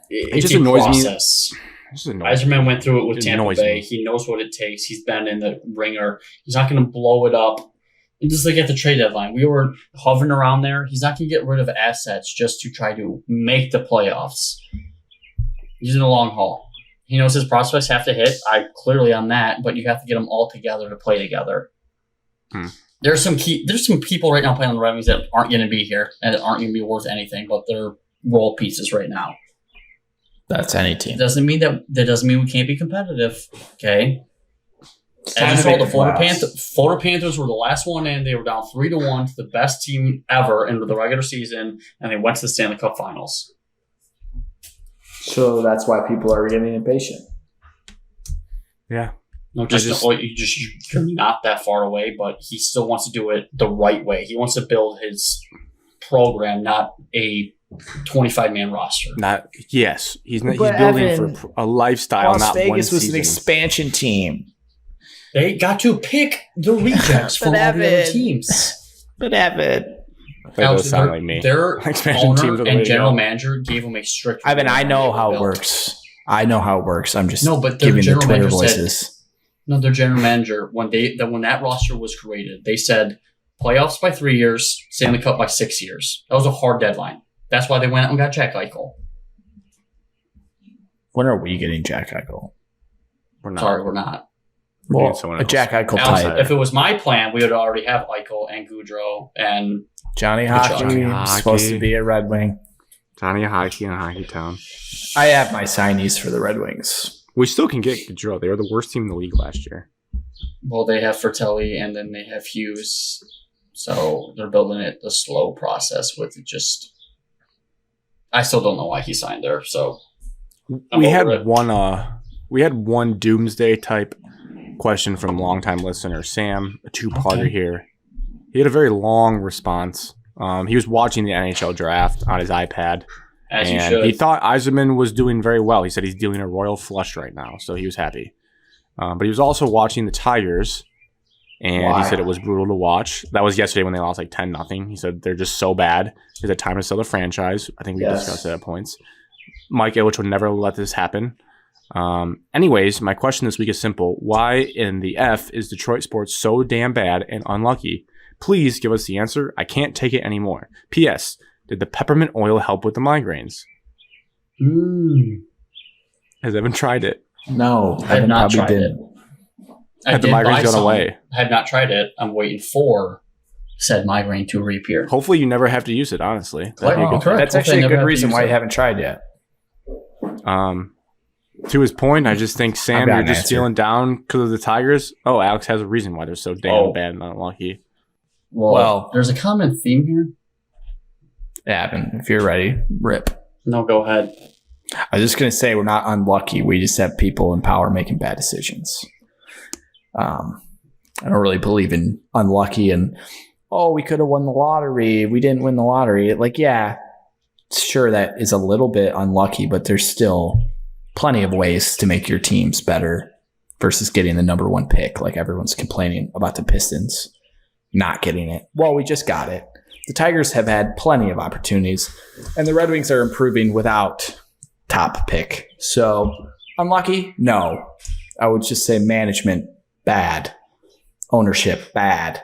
C: It
A: just annoys me.
C: Yzerman went through it with Tampa Bay. He knows what it takes. He's been in the ringer. He's not going to blow it up. And just like at the trade deadline, we were hovering around there. He's not going to get rid of assets just to try to make the playoffs. He's in the long haul. He knows his prospects have to hit. I'm clearly on that, but you have to get them all together to play together. There's some people right now playing on the Red Wings that aren't going to be here and aren't going to be worth anything, but they're role pieces right now.
B: That's any team.
C: Doesn't mean we can't be competitive. Okay. As you saw, the Florida Panthers were the last one in. They were down 3-1 to the best team ever in the regular season, and they went to the Stanley Cup Finals.
B: So that's why people are getting impatient.
A: Yeah.
C: No, you're not that far away, but he still wants to do it the right way. He wants to build his program, not a 25-man roster. He's building for a lifestyle.
B: Las
A: not
B: Vegas
A: one
B: was
A: season.
B: An expansion team.
C: They got to pick the rejects from all the other teams.
B: But Evan,
A: that does sound like me.
C: Their owner and general manager gave them a strict.
B: Evan, I know how it works. I'm just
C: but
B: giving
C: general
B: the Twitter
C: manager
B: voices.
C: Their general manager when that roster was created, they said playoffs by 3 years, Stanley Cup by 6 years. That was a hard deadline. That's why they went out and got Jack Eichel.
B: When are we getting Jack Eichel?
C: We're not.
B: Well, a Jack Eichel type.
C: If it was my plan, we would already have Eichel and Goudreau and
B: Johnny Hockey. Supposed to be a Red Wing.
A: Johnny Hockey in Hockey Town.
B: I have my signees for the Red Wings.
A: We still can get Goudreau. They were the worst team in the league last year.
C: Well, they have Fratelli and then they have Hughes. So they're building it a slow process with just... I still don't know why he signed there. So
A: we had one doomsday type question from longtime listener Sam, a two-parter here. He had a very long response. He was watching the NHL draft on his iPad.
C: As you should.
A: He thought Yzerman was doing very well. He said he's dealing a royal flush right now, so he was happy. But he was also watching the Tigers, and he said it was brutal to watch. That was yesterday when they lost like 10-0. He said they're just so bad. Is it time to sell the franchise? I think we discussed it at points. Mike Ilitch would never let this happen. Anyways, my question this week is simple. Why in the F is Detroit sports so damn bad and unlucky? Please give us the answer. I can't take it anymore. P.S. Did the peppermint oil help with the migraines? Has Evan tried it?
B: No,
C: I have not tried it.
A: Had the migraines gone away?
C: I have not tried it. I'm waiting for said migraine to reappear.
A: Hopefully you never have to use it, honestly.
C: That'd be a good thing.
B: That's actually a good reason why you haven't tried yet.
A: To his point, I just think, Sam, you're just feeling down because of the Tigers. Oh, Alex has a reason why they're so damn bad and unlucky.
C: Well, there's a common theme here.
B: Yeah, if you're ready, rip.
C: No, go ahead.
B: I was just going to say we're not unlucky. We just have people in power making bad decisions. I don't really believe in unlucky and, we could have won the lottery. We didn't win the lottery. Like, yeah, sure, that is a little bit unlucky, but there's still plenty of ways to make your teams better versus getting the number one pick. Like everyone's complaining about the Pistons not getting it. Well, we just got it. The Tigers have had plenty of opportunities, and the Red Wings are improving without top pick. So, unlucky? No. I would just say management, bad. Ownership, bad.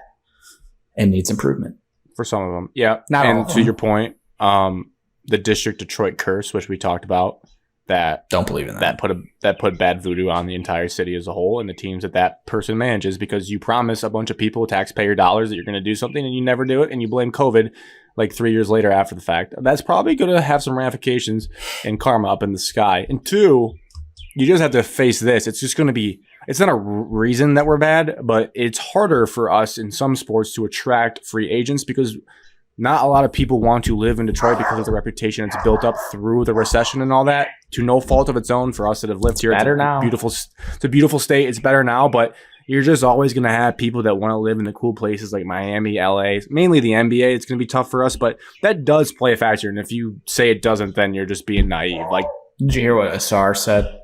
B: And needs improvement.
A: For some of them. Yeah.
B: Not all
A: and
B: of
A: to
B: them.
A: your point, the District Detroit curse, which we talked about, that
B: don't believe in that.
A: That put bad voodoo on the entire city as a whole and the teams that person manages, because you promise a bunch of people taxpayer dollars that you're going to do something and you never do it, and you blame COVID like 3 years later after the fact. That's probably going to have some ramifications and karma up in the sky. And two, you just have to face this. It's just going to be, it's not a reason that we're bad, but it's harder for us in some sports to attract free agents because not a lot of people want to live in Detroit because of the reputation it's built up through the recession and all that, to no fault of its own for us that have lived here.
B: Better now.
A: It's a beautiful state. It's better now, but you're just always going to have people that want to live in the cool places like Miami, LA, mainly the NBA. It's going to be tough for us, but that does play a factor. And if you say it doesn't, then you're just being naive. Like,
B: did you hear what Ausar said?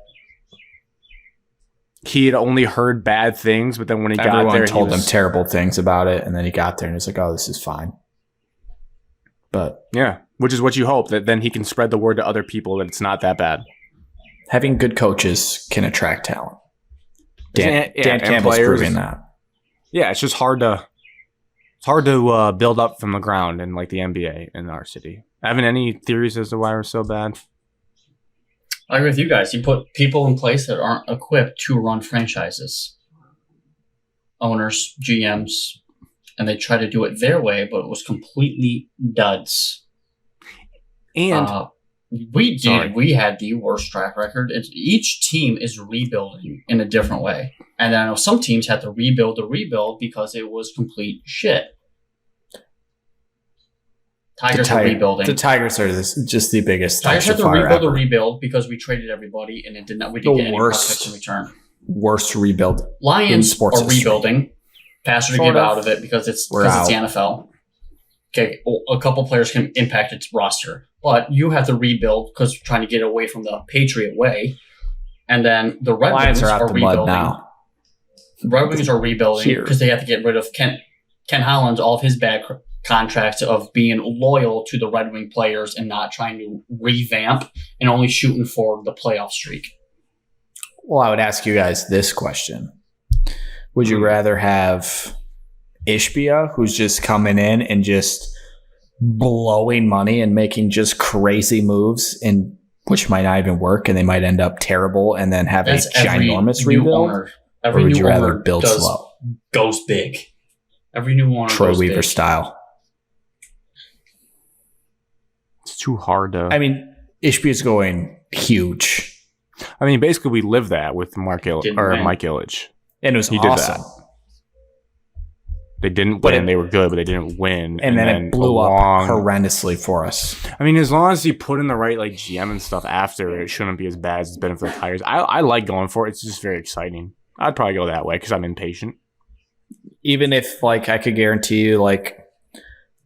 A: He had only heard bad things, but then when he
B: Everyone
A: got there,
B: told him terrible things about it, and then he got there and he's like, "Oh, this is fine." But
A: yeah, which is what you hope, that then he can spread the word to other people that it's not that bad.
B: Having good coaches can attract talent. Dan Campbell's
A: players,
B: proving that.
A: Yeah, it's just hard to build up from the ground in like the NBA in our city. Having any theories as to why we're so bad?
C: I agree with you guys. You put people in place that aren't equipped to run franchises. Owners, GMs, and they try to do it their way, but it was completely duds.
A: And
C: we had the worst track record. Each team is rebuilding in a different way. And I know some teams had to rebuild because it was complete shit. Tigers are rebuilding.
B: The Tigers are just the biggest.
C: Tigers had to rebuild because we traded everybody and we didn't get any prospects in return.
B: Worst rebuild.
C: Lions are rebuilding. Faster to get out of it because it's the NFL. Okay, a couple players can impact its roster, but you have to rebuild because you're trying to get away from the Patriot way. And then the Red Wings are rebuilding now. The Red Wings are rebuilding because they have to get rid of Ken Holland, all of his bad contracts of being loyal to the Red Wing players and not trying to revamp and only shooting for the playoff streak.
B: Well, I would ask you guys this question. Would you rather have Ishbia, who's just coming in and just blowing money and making just crazy moves, and which might not even work, and they might end up terrible and then have a ginormous rebuild? Or would you rather build slow?
C: Goes big. Every new owner
B: Troy
C: goes
B: Weaver
C: big.
B: style.
A: it's too hard to.
B: I mean, Ishbia's going huge.
A: I mean, basically, we lived that with Mike Ilitch.
B: And it was
A: He
B: awesome.
A: did that. They didn't win. They were good, but they didn't win.
B: And then it blew up horrendously for us.
A: I mean, as long as you put in the right GM and stuff after, it shouldn't be as bad as it's been for the Tigers. I like going for it. It's just very exciting. I'd probably go that way because I'm impatient.
B: Even if I could guarantee you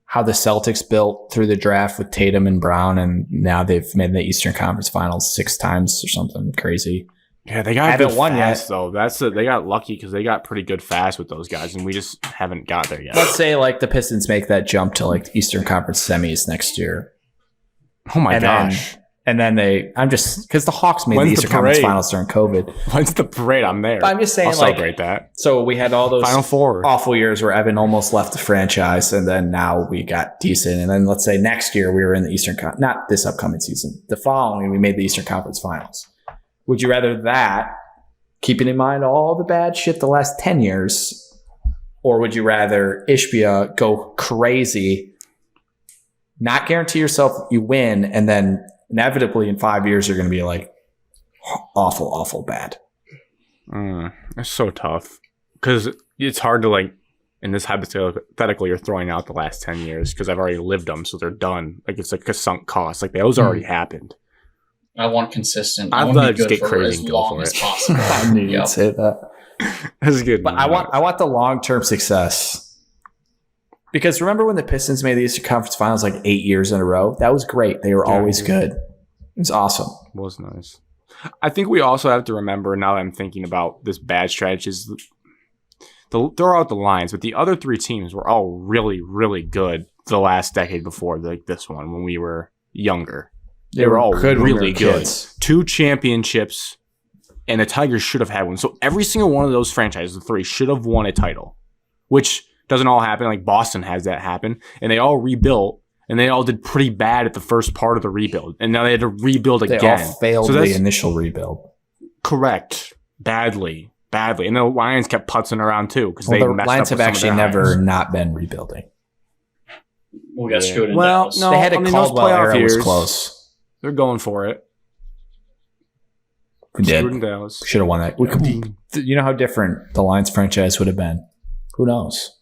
B: how the Celtics built through the draft with Tatum and Brown, and now they've made the Eastern Conference Finals 6 times or something crazy.
A: Yeah, they got
B: haven't won
A: fast,
B: yet.
A: though. They got lucky because they got pretty good fast with those guys, and we just haven't got there yet.
B: Let's say the Pistons make that jump to the Eastern Conference semis next year.
A: Oh my gosh!
B: And then because the Hawks made the Eastern Conference Finals during COVID.
A: When's the parade? I'm there.
B: But I'm just saying,
A: I'll celebrate that.
B: So we had all those
A: Final Four
B: awful years where Evan almost left the franchise, and then now we got decent. And then let's say next year we were in the Eastern Conference, not this upcoming season, the following we made the Eastern Conference Finals. Would you rather that, keeping in mind all the bad shit the last 10 years, Or would you rather Ishbia go crazy, not guarantee yourself you win, and then inevitably in 5 years you're going to be like awful, awful bad?
A: It's so tough because it's hard to like, in this hypothetical, you're throwing out the last 10 years because I've already lived them, so they're done. Like it's like a sunk cost. Like those already happened.
C: I want consistent.
A: I'd
C: want
A: just get crazy and go for it.
C: Possible.
B: I knew you'd say that.
A: That's good.
B: But I want the long-term success. Because remember when the Pistons made the Eastern Conference Finals like 8 years in a row? That was great. They were always good. It was awesome.
A: It was nice. I think we also have to remember, now that I'm thinking about this bad stretch, is throw out the Lions, but the other three teams were all really, really good the last decade before like this one when we were younger. They were all good, really good. 2 championships, and the Tigers should have had one. So every single one of those franchises, the 3, should have won a title, which doesn't all happen. Like Boston has that happen, and they all rebuilt, and they all did pretty bad at the first part of the rebuild, and now they had to rebuild again.
B: They all failed the initial rebuild.
A: Correct. Badly. And the Lions kept putzing around too because the
B: Lions have actually never not been rebuilding.
C: We got screwed in
A: Well,
C: Dallas.
A: no,
B: They had a Caldwell era
A: years
B: was close.
A: They're going for it.
B: We did.
A: Screwed in Dallas.
B: Should have won that. You know how different the Lions franchise would have been. Who knows?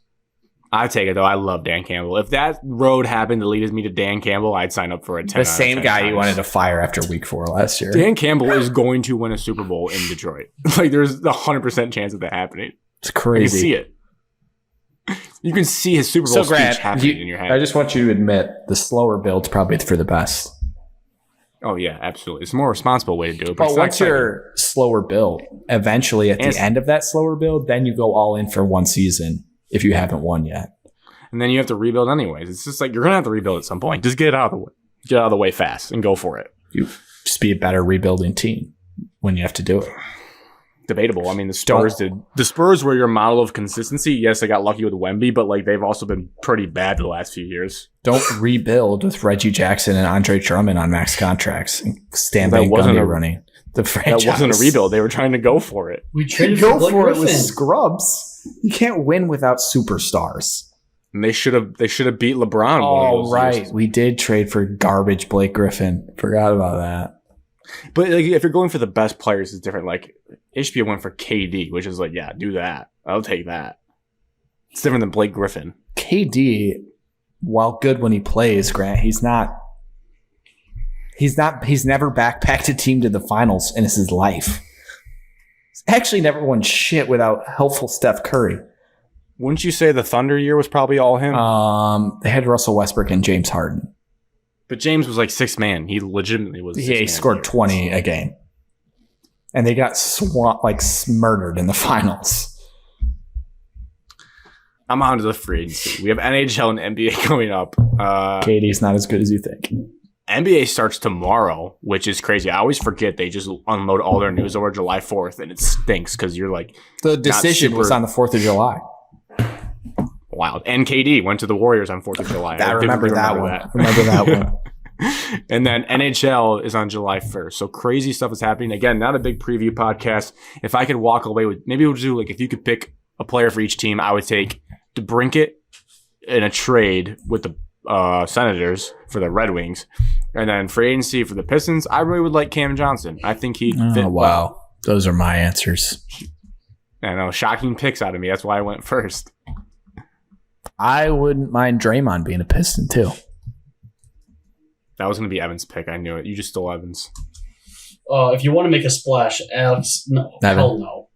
A: I take it though. I love Dan Campbell. If that road happened to lead me to Dan Campbell, I'd sign up for it.
B: The same guy you wanted to fire after week 4 last year.
A: Dan Campbell is going to win a Super Bowl in Detroit. Like there's a 100% chance of that happening.
B: It's crazy.
A: You can see it. You can see his Super Bowl speech happening in your head.
B: I just want you to admit the slower build's probably for the best.
A: Oh yeah, absolutely. It's a more responsible way to do it.
B: But once you're slower build, eventually at the end of that slower build, then you go all in for one season if you haven't won yet.
A: And then you have to rebuild anyways. It's just like you're gonna have to rebuild at some point. Just get it out of the way. Get out of the way fast and go for it.
B: You just be a better rebuilding team when you have to do it.
A: Debatable. I mean, the Spurs did. The Spurs were your model of consistency. Yes, they got lucky with Wemby, but like they've also been pretty bad the last few years.
B: Don't rebuild with Reggie Jackson and Andre Drummond on max contracts and Stan Van Gundy running the franchise.
A: That wasn't a rebuild. They were trying to go for it.
C: We traded
B: go
C: for
B: for it with scrubs. You can't win without superstars.
A: And they should have beat LeBron.
B: Oh, right. Years. We did trade for garbage Blake Griffin. Forgot about that.
A: But like, if you're going for the best players, it's different. Like Ishbia went for KD, which is like, yeah, do that. I'll take that. It's different than Blake Griffin.
B: KD, while good when he plays, Grant, he's never backpacked a team to the finals in his life. He's actually never won shit without helpful Steph Curry.
A: Wouldn't you say the Thunder year was probably all him?
B: They had Russell Westbrook and James Harden.
A: But James was like sixth man. He legitimately was.
B: Yeah, he scored 20 a game. And they got murdered in the finals.
A: I'm on to the free agency. We have NHL and NBA coming up.
B: KD's not as good as you think.
A: NBA starts tomorrow, which is crazy. I always forget they just unload all their news over July 4th, and it stinks because you're like...
B: The decision was on the 4th of July.
A: Wild. And KD went to the Warriors on 4th of July.
B: I remember that one.
A: And then NHL is on July 1st. So crazy stuff is happening. Again, not a big preview podcast. If I could walk away with, maybe we'll do like, if you could pick a player for each team, I would take DeBrincat in a trade with the Senators for the Red Wings. And then free agency for the Pistons, I really would like Cam Johnson. I think he'd fit well.
B: Those are my answers.
A: I know, shocking picks out of me. That's why I went first.
B: I wouldn't mind Draymond being a Piston too.
A: That was going to be Evan's pick. I knew it. You just stole Evan's.
C: If you want to make a splash, Alex, no.
B: Evan.
C: Hell no.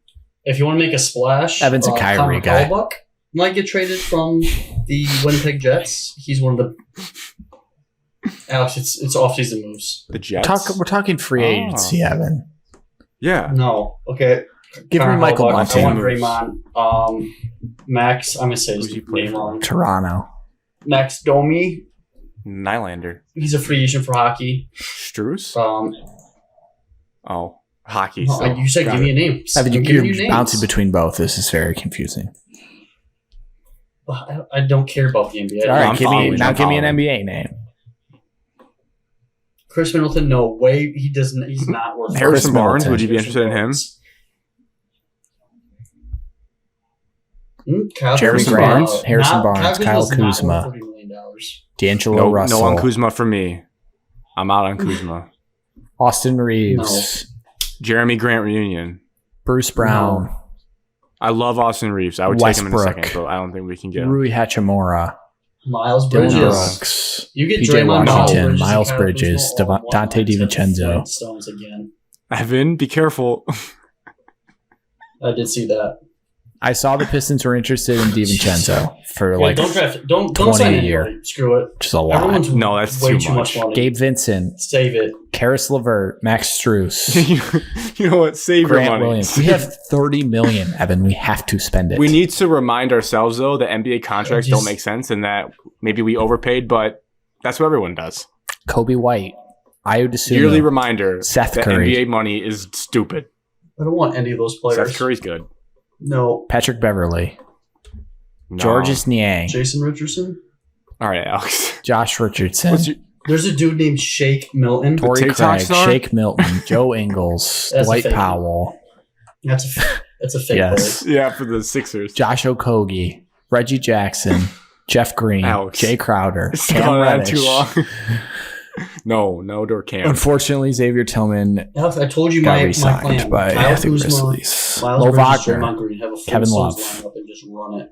C: If you want to make a splash,
B: Evan's a Kyrie guy.
C: Hellbuck might get traded from the Winnipeg Jets. He's one of the... Alex, it's off-season moves.
A: The Jets?
B: We're talking free agency, Evan.
A: Yeah.
C: No. Okay.
B: Give me Michael
C: Montagne. I
B: Montaigne.
C: want Draymond. Max, I'm going to say his name wrong.
B: Toronto.
C: Max Domi.
A: Nylander.
C: He's a free agent for hockey.
A: Struess? Hockey.
C: No, you said give me a name.
B: Evan, you're bouncing between both. This is very confusing.
C: I don't care about the NBA.
B: All right, give me an NBA name.
C: Chris Middleton, no way. He doesn't. He's not worth.
A: Harrison Barnes. Would you be interested in him?
B: Jeremy Grant, Harrison Barnes, Kyle Kuzma,
C: $40 million.
B: D'Angelo Russell.
A: No on Kuzma for me. I'm out on Kuzma.
B: Austin Reeves.
A: Jeremy Grant reunion.
B: Bruce Brown.
A: No. I love Austin Reeves. I would take him in a second, but I don't think we can get him.
B: Rui Hachimura.
C: Miles Bridges.
B: Brooks.
C: You get
B: PJ
C: Draymond
B: Washington,
C: Ball,
B: Miles Bridges, Dante DiVincenzo.
C: Stones again.
A: Evan, be careful.
C: I did see that.
B: I saw the Pistons were interested in DiVincenzo for like
C: don't draft it. Don't
B: 20
C: sign
B: a
C: anybody.
B: year.
C: Screw it.
B: Which is a lot.
A: No, that's
C: way
A: too much
C: money.
B: Gabe Vincent,
C: Save it.
B: Karis LeVert, Max Strus,
A: you know what? Save
B: Grant
A: your money.
B: Williams. We have $30 million, Evan. We have to spend it.
A: We need to remind ourselves though that NBA contracts don't make sense and that maybe we overpaid, but that's what everyone does.
B: Kobe White, Ayo Dosunmu,
A: Yearly reminder
B: Seth
A: that
B: Curry.
A: NBA money is stupid.
C: I don't want any of those players.
A: Seth Curry's good.
C: No.
B: Patrick Beverley,
A: No.
B: Georges Niang,
C: Jason Richardson.
A: All right, Alex.
B: Josh Richardson,
C: There's a dude named Shake Milton.
B: Torrey
A: TikTok
B: Craig,
A: star?
B: Shake Milton, Joe Ingles,
C: That's a
B: Dwight
C: fake.
B: Powell,
C: That's a fake
B: Yes.
C: player.
A: Yeah, for the Sixers.
B: Josh Okogie, Reggie Jackson, Jeff Green,
A: Alex.
B: Jay Crowder,
A: It's
B: Cam
A: gone on
B: Reddish.
A: too long. no, Door Cam.
B: Unfortunately, Xavier Tillman
C: Alex, I told you
B: got
C: my
B: re-signed
C: plan.
B: by
C: Kyle
B: the
C: Kuzma,
B: Grizzlies.
C: Miles
B: Mo
C: Bridges,
B: Wagner,
C: Draymond Green, have a full
B: Kevin
C: Suns
B: Love.
C: lineup and just run it.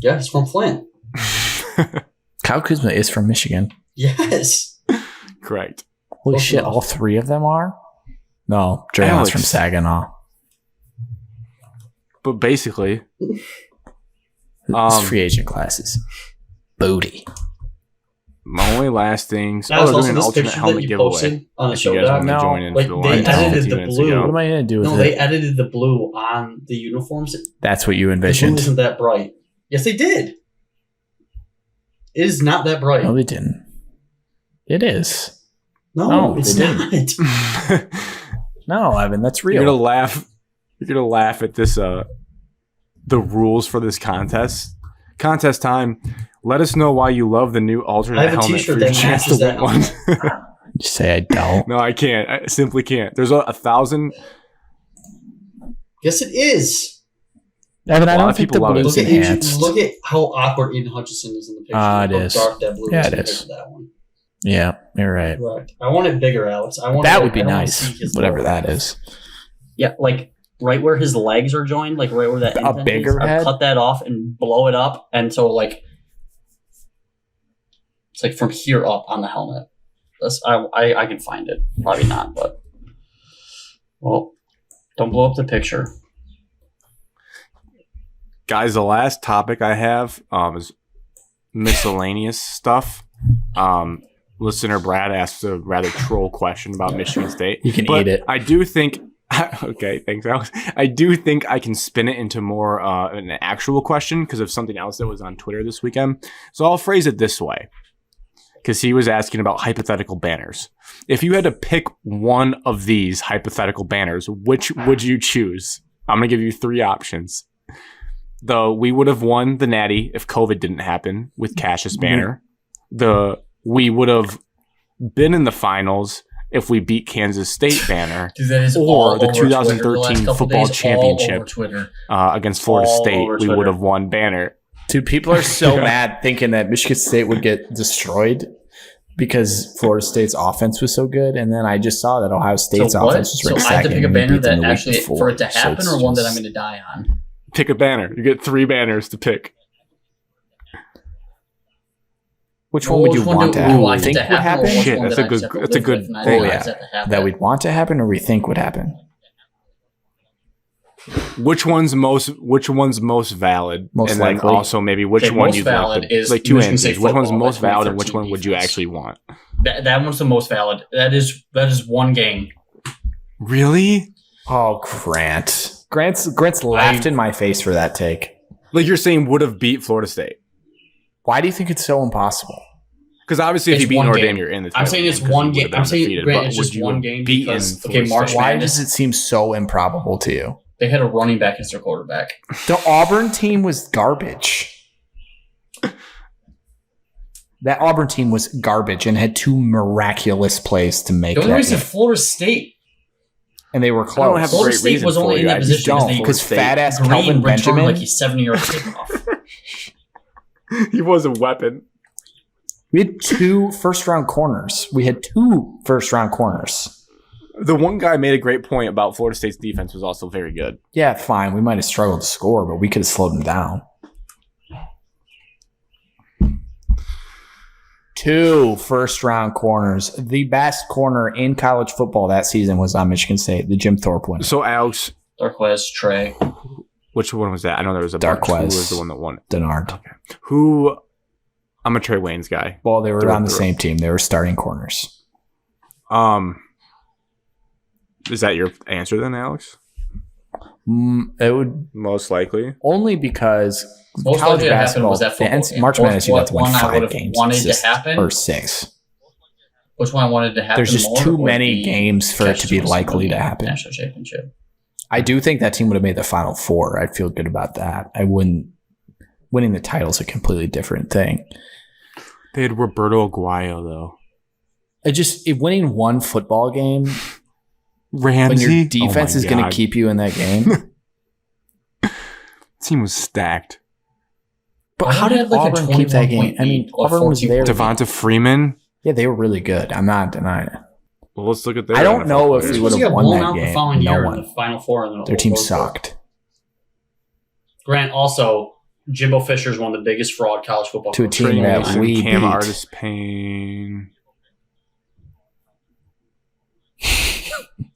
C: Yeah, he's from Flint.
B: Kyle Kuzma is from Michigan.
C: Yes.
A: Correct.
B: Holy
C: Close
B: shit,
C: enough.
B: all three of them are? No, Draymond's
A: Alex.
B: from Saginaw.
A: But basically,
B: This
A: Um,
B: free agent classes. Booty.
A: my only last things.
C: That was
A: they're
C: also
A: doing an
C: this
A: alternate
C: picture that
A: helmet
C: you
A: giveaway.
C: posted on the
A: If
C: show
A: you guys
C: doc.
A: want to
B: No.
A: join in
C: Like,
A: for the
C: they
A: one
C: edited
A: 15
C: the
A: minutes
C: blue.
A: ago.
B: What am I going to do with
C: No,
B: it?
C: they edited the blue on the uniforms.
B: That's what you
C: The blue
B: envisioned.
C: isn't that bright. Yes, they did. It is not that bright.
B: No, they didn't. It is.
C: No,
B: No,
C: it's
B: they
C: not.
B: No, Evan, that's
A: You're gonna
B: real.
A: laugh. You're gonna laugh at this. The rules for this contest. Contest time. Let us know why you love the new alternate
C: I have a
A: helmet
C: t-shirt
A: for your
C: that
A: chance to
C: matches
A: win
C: that
A: one.
B: Just say I don't.
A: No, I can't. I simply can't. There's 1,000.
C: Yes, it is.
B: Evan, I
A: A lot
B: don't
A: of
B: think
A: people
B: the
A: love it.
B: blue's
C: Look at
B: enhanced.
C: look at how awkward Aiden Hutchinson is in the picture.
B: It
C: How
B: is.
C: dark that blue
B: Yeah,
C: is
B: it
C: compared
B: is.
C: to that one.
B: Yeah, you're right.
C: Right. I want it bigger, Alex. I want
B: That
C: it,
B: would be
C: I don't wanna
B: nice.
C: see his
B: Whatever
C: logo.
B: that is.
C: Yeah, like right where his legs are joined, like right where that
B: A
C: indent
B: bigger
C: is, I'd
B: head?
C: cut that off and blow it up, and so like it's like from here up on the helmet. That's I can find it. Probably not, but well, don't blow up the picture.
A: Guys, the last topic I have is miscellaneous stuff. Listener Brad asked a rather troll question about Michigan State.
B: You can
A: But
B: eat it.
A: I do think. Okay, thanks, Alex. I do think I can spin it into more an actual question because of something else that was on Twitter this weekend. So I'll phrase it this way, because he was asking about hypothetical banners. If you had to pick one of these hypothetical banners, which would you choose? I'm going to give you 3 options. Though we would have won the Natty if COVID didn't happen with Cassius banner. We would have been in the finals if we beat Kansas State banner.
C: Dude, that is
A: Or
C: all
A: the
C: over Twitter.
A: 2013
C: last couple
A: football
C: days,
A: championship.
C: all over Twitter.
A: Against Florida
C: All
A: State,
C: over
A: we
C: Twitter.
A: would have won banner.
B: Dude, people are so mad thinking that Michigan State would get destroyed because Florida State's offense was so good. And then I just saw that Ohio State's
C: So what?
B: offense was
C: So
B: ranked
C: I have to
B: second.
C: pick a
B: and we
C: banner
B: beat them
C: that
B: the week
C: actually
B: before.
C: for it to
B: So
C: happen,
B: it's
C: or one that I'm
B: just-
C: going to die on.
A: Pick a banner. You get 3 banners to pick.
B: Which one would you want to happen?
C: I
B: Think
C: think
B: would happen?
A: Shit, that's a good- that's a good
B: thing. That we'd want to happen or we think would happen?
A: Which one's most valid?
B: Most
A: and then
B: likely.
A: also maybe which
C: Okay,
A: one
C: most
A: you'd
C: valid
A: like to,
C: is
A: like 2
C: Michigan
A: answers.
C: State
A: Which one's
C: football,
A: most
C: that
A: valid and which
C: 2013
A: one would you
C: defense.
A: actually want?
C: That one's the most valid. That is one game.
A: Really?
B: Oh, Grant's laughed in my face for that take.
A: Like you're saying would have beat Florida State?
B: Why do you think it's so impossible?
A: Because obviously if
C: It's
A: you beat
C: one
A: Notre
C: game.
A: Dame, you're in the title.
C: I'm saying it's
A: game 'cause
C: one
A: you
C: game.
A: would have
C: I'm
A: been
C: saying,
A: defeated,
C: Grant,
A: but
C: it's
A: would
C: just
A: you
C: one
A: have
C: game
A: beaten
C: because
A: Florida
C: March
A: State?
B: Why
C: Madness.
B: does it seem so improbable to you?
C: They had a running back as their quarterback.
B: The Auburn team was garbage. That Auburn team was garbage and had 2 miraculous plays to make
C: The only
B: that
C: reason
B: game.
C: Florida State
B: And they were
A: I don't
B: close.
A: have a
C: Florida
A: great
C: State
A: reason
C: was
A: for
C: only in
A: you.
C: that
A: I just
C: position
A: don't,
C: because
B: Because fat ass
C: Green
B: Kelvin
C: returned
B: Benjamin.
C: like his 7-yard kickoff.
A: He was a weapon.
B: We had 2 first-round corners.
A: The one guy made a great point about Florida State's defense was also very good.
B: Yeah, fine. We might have struggled to score, but we could have slowed them down. 2 first-round corners. The best corner in college football that season was on Michigan State, the Jim Thorpe one.
A: So, Alex,
C: Darquez, Trey.
A: which one was that? I know there was a
B: Darquez.
A: bunch. Who was the one that won?
B: Denard.
A: Okay. Who? I'm a Trey Waynes guy.
B: Well, they were
A: Throw
B: on the
A: through.
B: same team. They were starting corners.
A: Is that your answer then, Alex?
B: It would
A: Most likely.
B: only because
C: Most
B: college
C: likely to happen
B: basketball,
C: was that
B: the
C: football game.
B: March Madness, you got to win
C: One I
B: 5
C: would've
B: games.
C: wanted to
B: 6
C: happen?
B: or 6.
C: Which one I wanted to happen?
B: There's just
C: more
B: too
C: was
B: many
C: the
B: games for it to be
C: Cashers
B: likely to
C: winning
B: happen.
C: National championship.
B: I do think that team would have made the Final Four. I'd feel good about that. I wouldn't. Winning the title is a completely different thing.
A: They had Roberto Aguayo, though.
B: Winning one football game
A: Ramsey.
B: when your defense is going to keep you in that game.
A: Team was stacked.
B: But how did Auburn keep that game? I mean, Auburn was there.
A: Devonta Freeman.
B: Yeah, they were really good. I'm not denying it.
A: Well, let's look at their
B: I don't
A: NFL
B: know if
A: players.
B: we would have won that game.
C: The following
B: No
C: year
B: one.
C: in the Final Four. And
B: Their team sucked.
C: Grant, also, Jimbo Fisher is one of the biggest fraud college football
B: To a
C: coaches.
B: team that
A: Mason,
B: we
A: Cam
B: beat.
A: Artis Payne.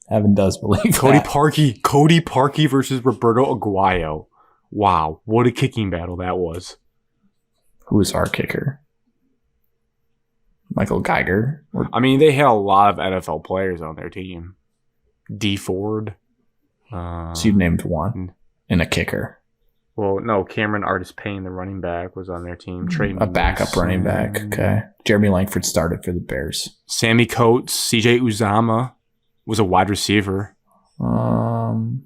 B: Evan does believe
A: Cody
B: that.
A: Parkey versus Roberto Aguayo. Wow, what a kicking battle that was.
B: Who was our kicker? Michael Geiger.
A: I mean, they had a lot of NFL players on their team. D Ford.
B: So you named one and a kicker.
A: Well, no, Cameron Artis Payne, the running back, was on their team. Trey
B: A backup
A: Mason.
B: running back. Okay. Jeremy Langford started for the Bears.
A: Sammy Coates, CJ Uzama was a wide receiver.
C: 2-point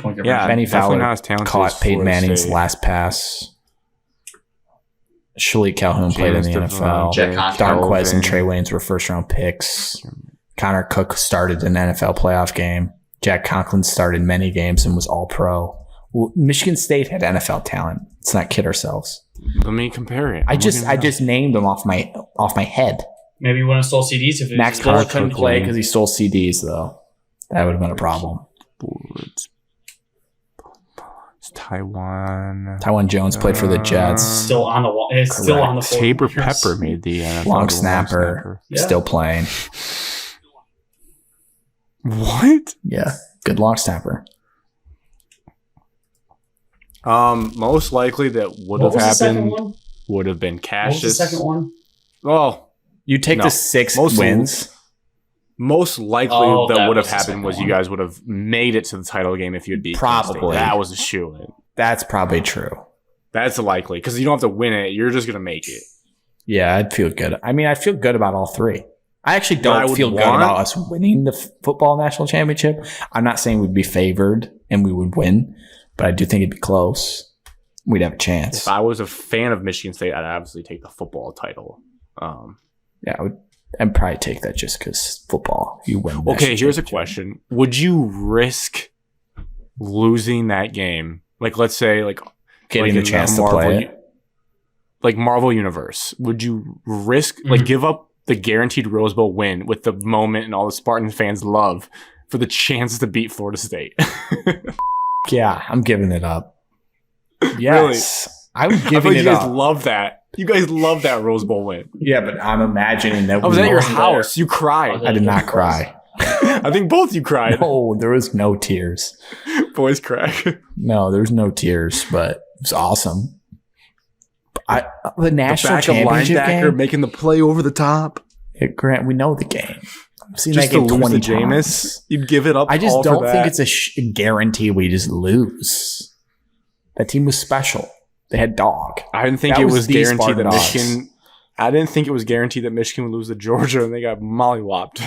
C: conversion.
A: Yeah,
B: Benny
A: definitely
B: Fowler
A: not as talented
B: caught
A: as
B: Peyton
A: Florida
B: Manning's
A: State.
B: last pass. Shalik Calhoun played in the
A: James
B: NFL.
C: Jack Conklin.
B: Darquez and Trey Waynes were first-round picks. Connor Cook started an NFL playoff game. Jack Conklin started many games and was all-pro. Well, Michigan State had NFL talent. Let's not kid ourselves.
A: Let me compare it.
B: I just named them off my head.
C: Maybe you wouldn't have stole CDs if it
B: Max
C: was
B: Buller
A: Clark
B: couldn't
A: Cook
B: play
A: Lane.
B: because he stole CDs, though. That would have been a problem.
A: It's Taiwan.
B: Tywan Jones played for the Jets.
C: still on the wall. It's still on the floor.
A: Tabor Pepper made the NFL.
B: Long
A: the
B: snapper.
C: Yeah.
B: Still playing.
A: What?
B: Yeah. Good long snapper.
A: Most likely that would
C: What
A: have
C: was the second
A: happened
C: one?
A: would have been
C: What was the
A: Cassius.
C: second one?
A: Well,
B: You take
A: No.
B: the 6
A: Most-
B: wins.
A: most likely
C: Oh,
A: that
C: that
A: would have
C: was the
A: happened
C: second
A: was you
C: one.
A: guys would have made it to the title game if you'd beat Penn State.
B: Probably.
A: That was a shoe-in.
B: That's probably true.
A: That's likely because you don't have to win it. You're just gonna make it.
B: Yeah, I'd feel good. I mean, I feel good about all 3. I actually
A: What I
B: don't
A: would
B: feel good
A: want-
B: about us winning the football national championship. I'm not saying we'd be favored and we would win, but I do think it'd be close. We'd have a chance.
A: If I was a fan of Michigan State, I'd obviously take the football title.
B: Yeah, I'd probably take that just because football. You win. the
A: Okay,
B: national
A: here's a
B: championship.
A: question: would you risk losing that game? Like, let's say,
B: Getting
A: like
B: the
A: in
B: chance to
A: Marvel
B: play it.
A: like Marvel Universe, would you risk give up the guaranteed Rose Bowl win with the moment and all the Spartan fans love for the chance to beat Florida State?
B: Yeah, I'm giving it up. Yes, I'm
A: I feel
B: giving
A: like
B: it
A: you guys
B: up.
A: love that. You guys love that Rose Bowl win.
B: Yeah, but I'm imagining that
A: I was
B: we
A: at your
B: lost.
A: house. You cried.
B: I did not cry.
A: I think both you cried.
B: No, there was no tears.
A: Boys cried.
B: No, there's no tears, but it was awesome. The
A: The
B: national
A: backup
B: championship
A: linebacker
B: game.
A: making the play over the top.
B: Grant, we know the game. I've seen
A: Just
B: that
A: to
B: game
A: lose
B: 20
A: to
B: times.
A: Jameis. You'd give it up.
B: I just
A: all for
B: don't think
A: that.
B: it's a guarantee we just lose. That team was special. They had dog.
A: I didn't think
B: That
A: it
B: was
A: was
B: the
A: guaranteed
B: Spartan
A: that
B: dogs.
A: Michigan. I didn't think it was guaranteed that Michigan would lose to Georgia, and they got mollywopped.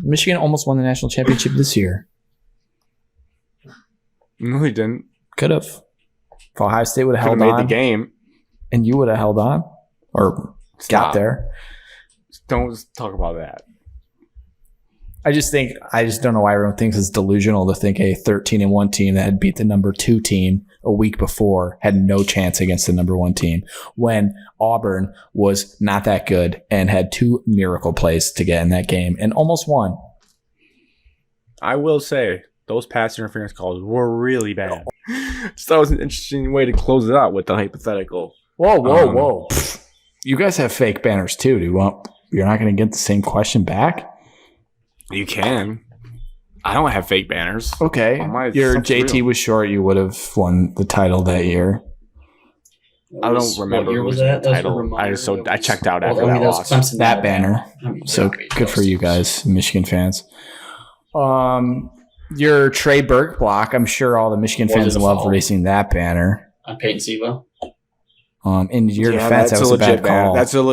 B: Michigan almost won the national championship this year.
A: No, they didn't.
B: Could have. If Ohio State would have
A: Could have
B: held
A: made
B: on,
A: the game.
B: and you would have held on, or
A: Stop.
B: got there.
A: Don't talk about that.
B: I just don't know why everyone thinks it's delusional to think a 13-1 team that had beat the number 2 team a week before had no chance against the number 1 team when Auburn was not that good and had 2 miracle plays to get in that game and almost won.
A: I will say those pass interference calls were really bad. So that was an interesting way to close it out with the hypothetical.
B: Whoa. You guys have fake banners too. You're not going to get the same question back?
A: You can. I don't have fake banners.
B: Okay. Your JT
A: real.
B: was short. You would have won the title that year.
A: I don't remember who was the title. I checked out after that loss.
B: That banner. So good for you guys, Michigan fans. Your Trey Burke block. I'm sure all the Michigan fans love racing that banner.
C: On Peyton Siva.
B: In your defense, that was a bad call.
A: That's a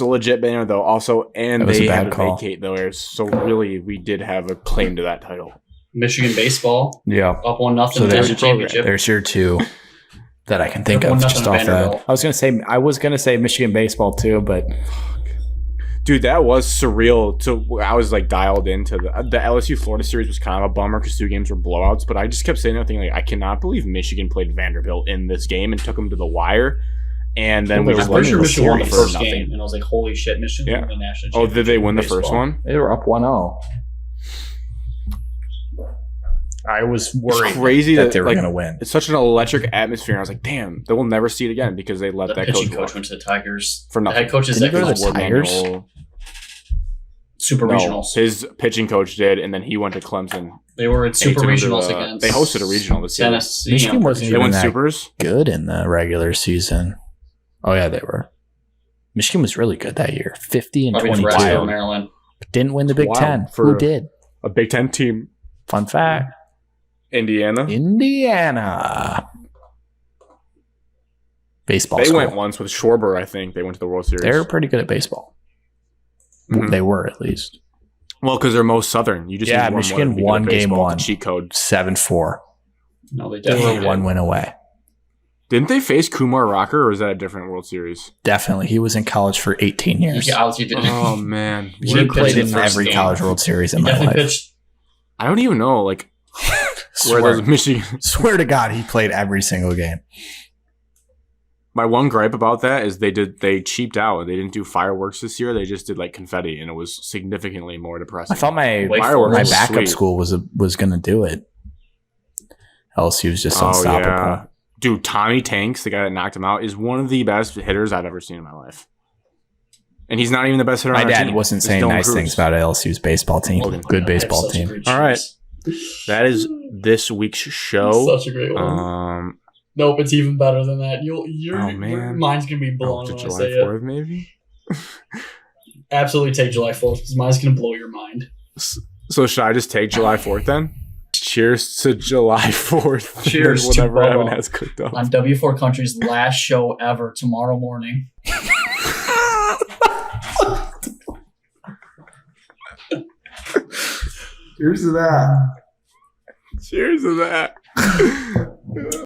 A: legit banner, though. Also, and they had to vacate the Bears. So really, we did have a claim to that title.
C: Michigan baseball.
B: Yeah,
C: up 1-0.
B: So there's your championship. There's your 2 that I can think of just off that. I was gonna say Michigan baseball too, but
A: dude, that was surreal. I was like dialed into the LSU Florida series was kind of a bummer because 2 games were blowouts. But I just kept saying that thing like I cannot believe Michigan played Vanderbilt in this game and took them to the wire. And then we
C: were pretty sure Michigan won the first game, and I was like, "Holy shit, Michigan won the national championship!" Oh,
A: did they win the first one?
B: They were up 1-0. I was worried that they were going to win.
A: It's such an electric atmosphere. And I was like, "Damn, they will never see it again because they let that
C: pitching coach went to the Tigers
A: for nothing."
C: The head coach is
B: Didn't he go to the Tigers?
C: Super regionals.
A: His pitching coach did, and then he went to Clemson.
C: They were in super regionals against.
A: They hosted a regional this year.
C: Tennessee.
B: Michigan wasn't even
A: won
B: that
A: supers.
B: Good in the regular season. Oh yeah, they were. Michigan was really good that year. 50-22.
C: Maryland.
B: Didn't win the Big Ten. Who did?
A: A Big Ten team.
B: Fun fact.
A: Indiana.
B: Baseball.
A: They went once with Schwarber, I think. They went to the World Series.
B: They were pretty good at baseball. Mm-hmm. They were, at least.
A: Well, because they're most Southern. You just
B: Michigan won game 1.
A: Cheat code
B: 7-4.
C: No, they
B: were 1 win away.
A: Didn't they face Kumar Rocker, or is that a different World Series?
B: Definitely. He was in college for 18 years.
A: Oh, man.
B: He played in every college World Series in my life.
A: I don't even know, where those Michigan...
B: Swear to God, he played every single game.
A: My one gripe about that is they cheaped out. They didn't do fireworks this year. They just did confetti, and it was significantly more depressing.
B: I thought my backup school was going to do it. LSU was just unstoppable. Yeah.
A: Dude, Tommy Tanks, the guy that knocked him out, is one of the best hitters I've ever seen in my life. And he's not even the best hitter on our team.
B: My dad wasn't saying nice things about LSU's baseball team. Good baseball team.
A: All right. That is this week's show.
C: Such a great one. Nope, it's even better than that. Your mind's going to be blown when I say
A: July 4th, maybe?
C: Absolutely take July 4th because mine's going to blow your mind.
A: So should I just take July 4th then? Cheers to July 4th.
C: Cheers
A: whatever
C: to
A: Evan has cooked up.
C: On W4 Country's last show ever tomorrow morning.
B: Cheers to that.
A: Cheers to that.